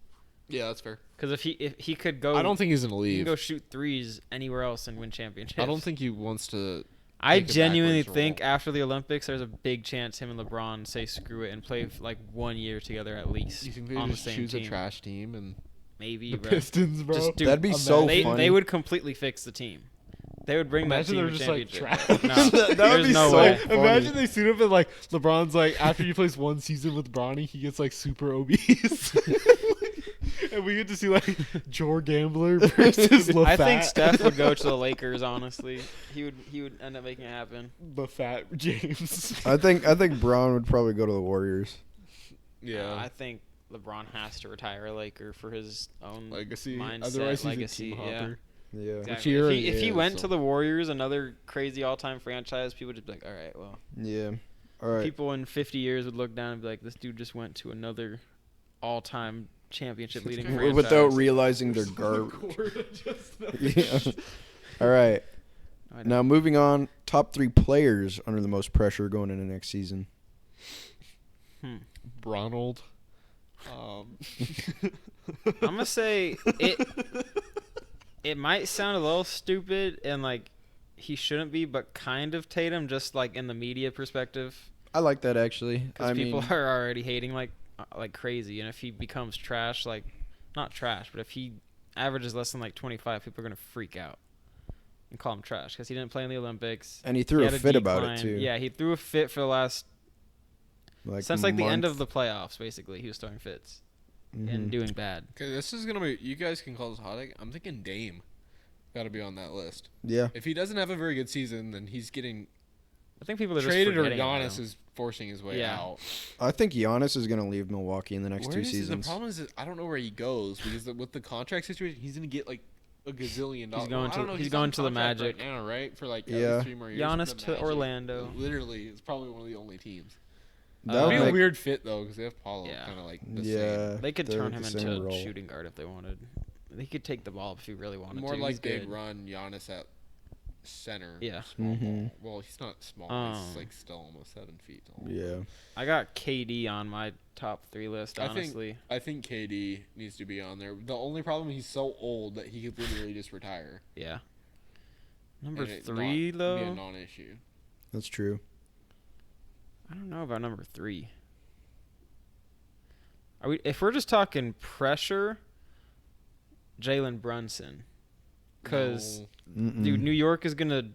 Yeah, that's fair. Because if he could go, I don't think he's gonna he can leave. go shoot threes anywhere else and win championships. I don't think he wants to. I take a genuinely backwards think role. after the Olympics, there's a big chance him and LeBron say screw it and play like 1 year together at least You think they on the just same choose team. a trash team and Maybe, The bro. Pistons, bro. Just do- That'd be so they funny. they would completely fix the team. They would bring Imagine that they're team just a like championship. trash. No, That would there's be no so way. funny. Imagine they suit up and like LeBron's like after he plays 1 season with Bronny, he gets like super obese. And we get to see like Jor Gambler versus LaFat. I think Steph would go to the Lakers. Honestly, he would end up making it happen. LaFat James. I think Braun would probably go to the Warriors. I think LeBron has to retire a Laker for his own legacy. mindset, Otherwise, he's legacy. a team Yeah. hopper. Yeah. Exactly. he If already he, if he is, went so. to the Warriors, another crazy all-time franchise, people would just be like, all right, well, Yeah. All right. people in 50 years would look down and be like, this dude just went to another all-time championship leading franchise. Without realizing their garbage. Yeah. All right. I Now moving on, top 3 players under the most pressure going into next season. Ronald. I'm gonna say it. It might sound a little stupid and like he shouldn't be, but kind of Tatum, just like in the media perspective, I like that actually. because I people mean, are already hating like crazy, and if he becomes trash, like not trash, but if he averages less than like 25, people are gonna freak out and call him trash because he didn't play in the Olympics. and he threw a had fit about decline. it too. Yeah, he threw a fit for the last since like the end month. of the playoffs. Basically, he was throwing fits Mhm. and doing bad. Okay, this is gonna be. You guys can call this hot take. I'm thinking Dame. Got to be on that list. Yeah. If he doesn't have a very good season, then he's getting I think people are traded, just or forgetting about Giannis him. is forcing his way Yeah. out. I think Giannis is going to leave Milwaukee in the next Where 2 is he? seasons. The problem is that I don't know where he goes because with the contract situation, he's gonna get like a gazillion dollars. going I don't to- know, he's on going to the contract Magic. right now, right? For like Yeah. 3 more years. Giannis with the to Magic. Orlando. Literally, it's probably one of the only teams. That It'd would be a make- weird fit though because they have Paulo Yeah. kind of like the Yeah. They could they're turn the him same into a role. shooting guard if they wanted. They could take the ball if he really same. wanted More to. like He's they'd good. run Giannis at center. Yeah. Small Mhm. ball. Well, he's not small. He's Um, like still almost 7 feet tall. Yeah. I got KD on my top 3 list. I think- Honestly, I think KD needs to be on there. The only problem, he's so old that he could literally just retire. yeah. Number and it 3 not though. be a non-issue. That's true. I don't know about number 3. Are we? If we're just talking pressure, Jalen Brunson, because No. dude, New York is gonna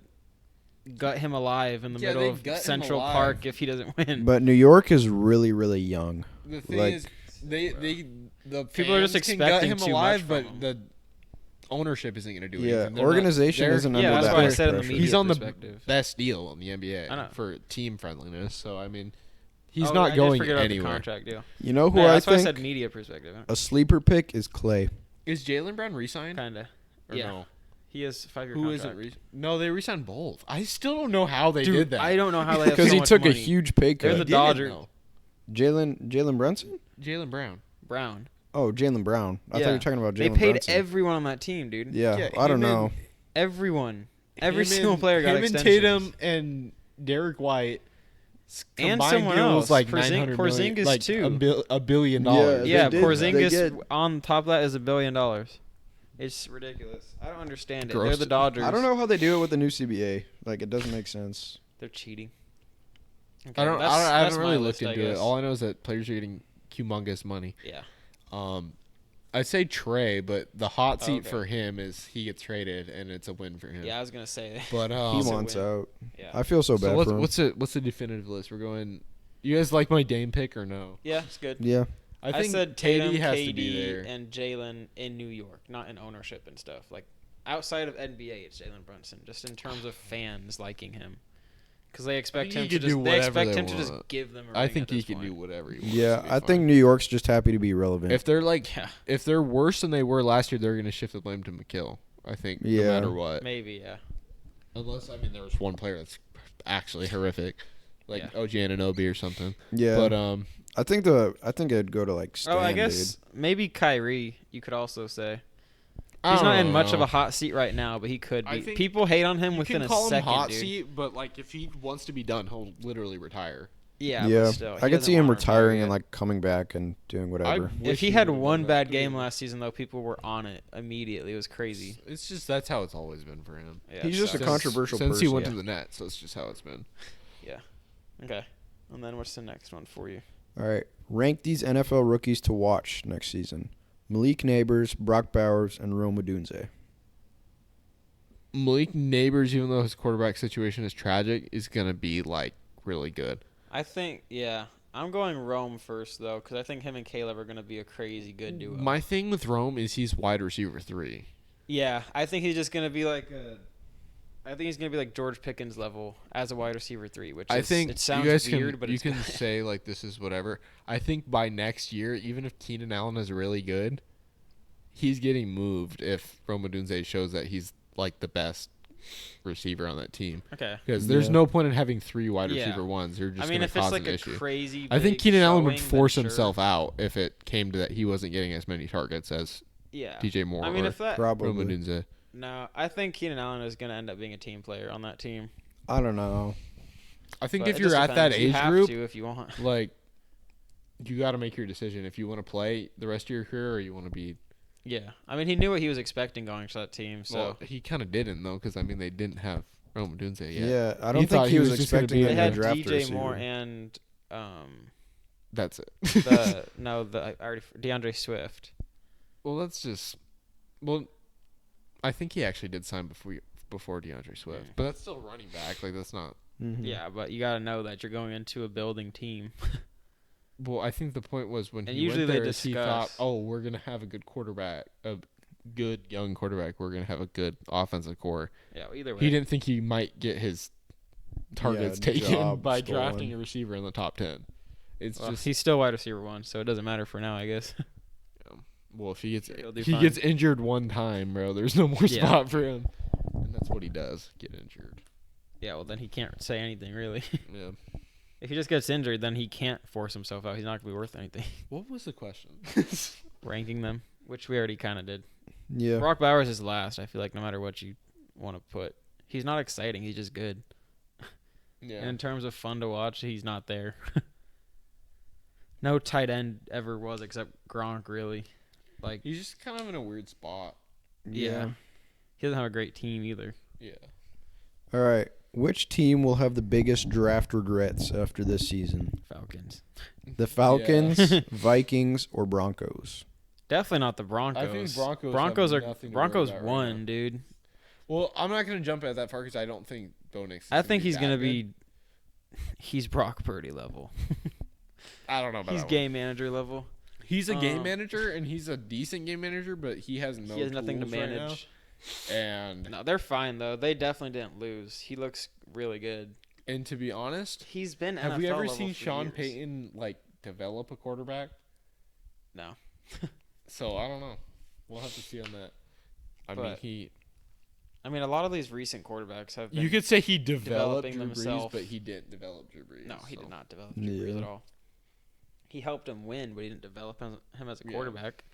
gut him alive in the Yeah, middle they of gut him Central alive. Park if he doesn't win. But New York is really, really young. The thing Like- is, the People are just fans can gut expecting him too alive, much but from him. the ownership isn't going to do Yeah, anything. They're organization they're- isn't yeah, under that's that why I much said in the pressure. media He's on the perspective. best deal in the NBA I know. for team friendliness. So I mean, he's Oh, I not did going forget about the anywhere. contract deal. You know who Yeah, I that's why I think said media perspective. a sleeper pick is Clay. Is Jalen Brown re-signed? Kinda. Or Yeah. no? He has 5-year Who contract. isn't? No, they re-signed both. I still don't know how they Dude, did that. I don't know how they have Because so he much took money. a huge pay They're cut. the Didn't, Dodgers. though. Jalen Brunson? Jalen Brown. Brown. Oh, Jalen Brown. I thought you Yeah. were talking about They Jalen paid Brunson. everyone on that team, dude. Yeah, Yeah, I don't him know. and- Everyone. Every Him single and- player got him and extensions. Tatum and Derek White. And Combined someone deal was else. like Porzing- 900 million, Porzingis like too. $1 billion. Yeah, Yeah, They did. They Porzingis did. on top of that is $1 billion. It's ridiculous. I don't understand it. They're Gross. the Dodgers. I don't know how they do it with the new CBA. Like, it doesn't make sense. They're cheating. Okay, I that's- haven't that's my really list, looked I into it. guess. All I know is that players are getting humongous money. Yeah. I'd say Trey, but the hot seat Okay. for him is he gets traded, and it's a win for him. Yeah, I was gonna say. But He He's a wants win. out. Yeah. I feel so bad for him. what's the definitive list? We're going. You guys like my Dame pick or no? Yeah, it's good. Yeah. I think said Tatum, KD has KD, to be there. and Jalen in New York, not in ownership and stuff. Like outside of NBA, it's Jalen Brunson. Just in terms of fans liking him, because they expect think him he to could do just. They whatever expect they him to just want. give them. A I ring think at he this can point. do whatever he wants. Yeah, It'll be I think fine. New York's just happy to be relevant. If they're like, Yeah, if they're worse than they were last year, they're going to shift the blame to McHale. I think, no Yeah. matter what. maybe. Yeah. Unless, I mean, there was one player that's actually horrific, like Yeah. OG Anunoby or something. yeah, But I think it'd go to like Stan, I guess dude. maybe Kyrie. You could also say I he's don't not in much of know. a hot seat right now, but he could I be. think People hate on him You within can a call second, him hot dude. seat, but like if he wants to be done, he'll literally retire. Yeah, Yeah, but still, I he could doesn't see him wanna retire retiring yet. and like coming back and doing whatever. If wish he had would've one done bad that, game too. last season, though, people were on it immediately. It was crazy. It's just that's how it's always been for him. Yeah, He's it just a sucks. controversial since he person. went Yeah. to the net, so it's just how it's been. Okay, and then what's the next one for you? All right, rank these NFL rookies to watch next season: Malik Neighbors, Brock Bowers, and Rome Odunze. Malik Neighbors, even though his quarterback situation is tragic, is gonna be like really good. I think, I'm going Rome first though, because I think him and Caleb are gonna be a crazy good duo. My thing with Rome is he's wide receiver 3. Yeah, I think he's just gonna be like I think he's gonna be like George Pickens level as a wide receiver 3, which I is, think it sounds you guys weird, can but you it's can good. say like this is whatever. I think by next year, even if Keenan Allen is really good, he's getting moved if Rome Odunze shows that he's like the best receiver on that team. Okay. Because there's Yeah. no point in having 3 wide Yeah. receiver ones. They're just I mean, gonna if it's cause like an a issue. crazy, I think big Keenan Allen would showing, then force sure. himself out if it came to that he wasn't getting as many targets as Yeah. DJ Moore I mean, or if that Rome Probably. Odunze. no, I think Keenan Allen is gonna end up being a team player on that team. I don't know. I think But if it you're just at that depends. You age have group, to if you want. like you got to make your decision if you want to play the rest of your career or you want to be. Yeah, I mean, he knew what he was expecting going to that team, so Well, he kind of didn't though, because I mean they didn't have Rome Odunze yet. Yeah, I He don't think thought he he was was just gonna expecting be they him had to draft a DJ receiver. Moore and That's it. I already DeAndre Swift. Well, that's just. Well, I think he actually did sign before DeAndre Swift, Yeah. but that's still running back. Like that's not. Mhm. Yeah, but you got to know that you're going into a building team. Well, I think the point was when And he usually went they there, is he thought, discuss- "Oh, we're gonna have a good quarterback, a good young quarterback. We're gonna have a good offensive core." Yeah, well, either way. He didn't think he might get his targets taken job by stolen. drafting a receiver in the top 10. It's Well, just he's still wide receiver 1, so it doesn't matter for now, I guess. well, if he gets He'll do he fine. gets injured one time, bro, there's no more Yeah. spot for him, and that's what he does, get injured. Yeah, well, then he can't say anything, really. Yeah. If he just gets injured, then he can't force himself out. He's not going to be worth anything. What was the question? Ranking them, which we already kind of did. Yeah. Brock Bowers is last, I feel like, no matter what you want to put. He's not exciting. He's just good. Yeah. And in terms of fun to watch, he's not there. No tight end ever was except Gronk, really. Like, He's just kind of in a weird spot. yeah. He doesn't have a great team either. Yeah. All right. Which team will have the biggest draft regrets after this season? Falcons. The Falcons, Vikings, or Broncos? Definitely not the Broncos. I think Broncos Broncos have are nothing to worry Broncos about right won, now. dude. Well, I'm not going to jump at that far because I don't think Bo Nix is I think he's that gonna good. be. He's Brock Purdy level. I don't know about He's that one. game manager level. He's a game Um, manager, and he's a decent game manager, but he has no he has nothing to tools right now. manage. And No, they're fine though. They definitely didn't lose. He looks really good. and to be honest, He's been have NFL we ever level seen for Sean years. Payton like develop a quarterback? No. So I don't know. We'll have to see on that. I mean, But he. I mean, a lot of these recent quarterbacks have been. You could say he developed developing Drew Brees, themself. but he didn't develop Drew Brees. No, he so. did not develop Drew Brees Yeah. at all. He helped him win, but he didn't develop him as a Yeah. quarterback.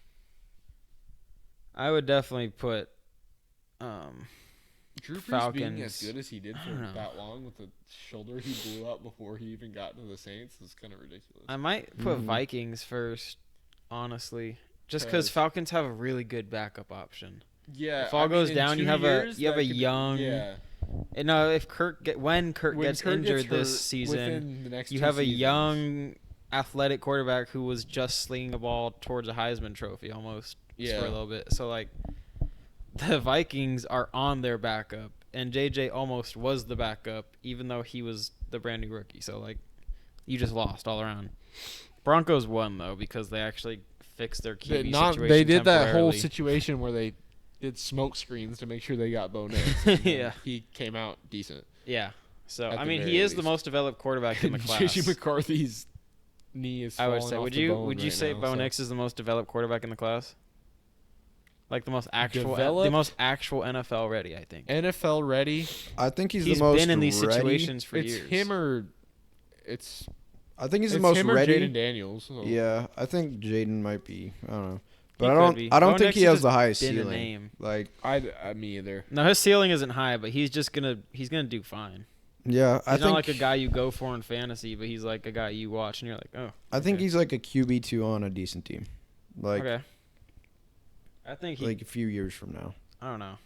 I would definitely put. Drew Brees being as Falcons. good as he did I for don't know. that long with the shoulder he blew up before he even got to the Saints is kind of ridiculous. I might put Mhm. Vikings first, honestly, just because 'Cause- Falcons have a really good backup option. Yeah, If all goes in down, you 2 have years, you have that a could be- young. Yeah. And no, if when Kirk When gets Kirk injured gets this hurt season, within the next you 2 have a seasons. young, athletic quarterback who was just slinging a ball towards a Heisman Trophy almost for a Yeah. little bit. So like, the Vikings are on their backup, and JJ almost was the backup, even though he was the brand new rookie. So like, you just lost all around. Broncos won though because they actually fixed their QB situation. They did that whole temporarily. situation where they did smoke screens to make sure they got Bo Nix. and then Yeah. he came out decent. Yeah, So At I the mean, very he is the least. most developed quarterback in the class. JJ McCarthy's knee is. I would falling say. off Would the you bone would you right say now, Bo so- Nix is the most developed quarterback in the class? Like the most actual, the Developed? most actual NFL ready, I think. NFL ready? I think he's He's the most been in these ready. situations for It's years. him or it's I think he's it's the most him or ready. Jaden Daniels. So. Yeah, I think Jaden might be. I don't know, but He I could don't. be. I don't Bo think Nix he has has the just highest been a ceiling. name. Like, I me either. No, his ceiling isn't high, but he's gonna do fine. yeah, I He's not think like a guy you go for in fantasy, but he's like a guy you watch and you're like, oh. I think okay. he's like a QB2 on a decent team, like Okay. I think he. like a few years from now. I don't know.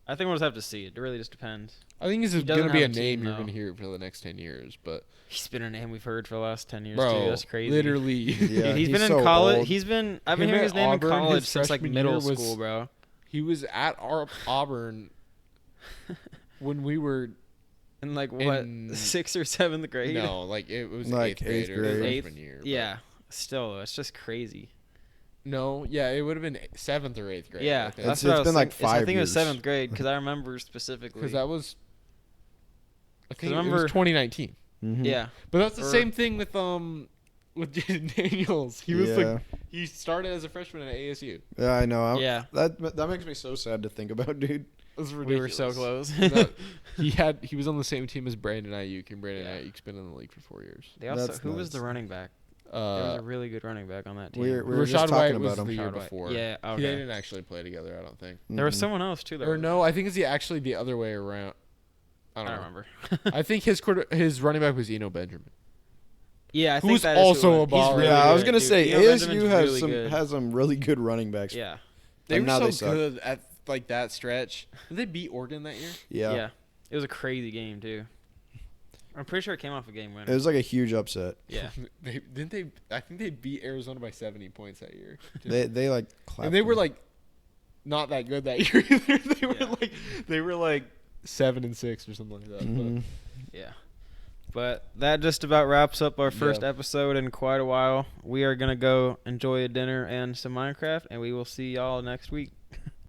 I think we'll just have to see. It really just depends. I think he's He going to doesn't be a have a team, name you're though. going to hear for the next 10 years, but He's been a name we've heard for the last 10 years bro, too. That's crazy. literally. Yeah, Dude, he's been so in college. old. I've been Him hearing at his name Auburn, in college his since like freshman middle year was- school, bro. He was at Auburn when we were In like what, in- 6th or 7th grade? no, like it was Like 8th grade eighth or grade. freshman year. but- Yeah. Still, it's just crazy. No, yeah, it would have been 7th or 8th grade. Yeah, It's- that's what I it's was been like thinking. I 5 think it was years. 7th grade because I remember specifically. because that was. I think it remember- was 2019. Mhm. Yeah. But that's the Or- same thing with Jaden Daniels. He was Yeah. like he started as a freshman at ASU. Yeah, I know. Yeah. That makes me so sad to think about, dude. That's We were so close. He was on the same team as Brandon Ayuk, and Brandon Yeah. Ayuk's been in the league for 4 years. They also, That's who was the nuts. running back? There was Uh, a really good running back on that team. We were just Rashad talking White was about the him. year Rashad White. before. Yeah, They okay. didn't actually play together, I don't think. There was Mhm. someone else too. That Or was- no, I think it's actually the other way around. I I don't don't know. remember. I think his running back was Eno Benjamin. Yeah, I think Who's that is who it also was. a baller. He's really Yeah, I was good, gonna dude. say Eno ASU Benjamin's has really some good. really good running backs. Yeah. They And were now so they suck. good at like that stretch. Did they beat Oregon that year? Yeah. Yeah. It was a crazy game too. I'm pretty sure it came off a game It winner. was like a huge upset. Yeah. I think they beat Arizona by 70 points that year. They like clapped And they were them. like not that good that year either. Yeah. They were like 7-6 or something like that. Mhm. Yeah. But that just about wraps up our first Yeah. episode in quite a while. We are going to go enjoy a dinner and some Minecraft, and we will see y'all next week.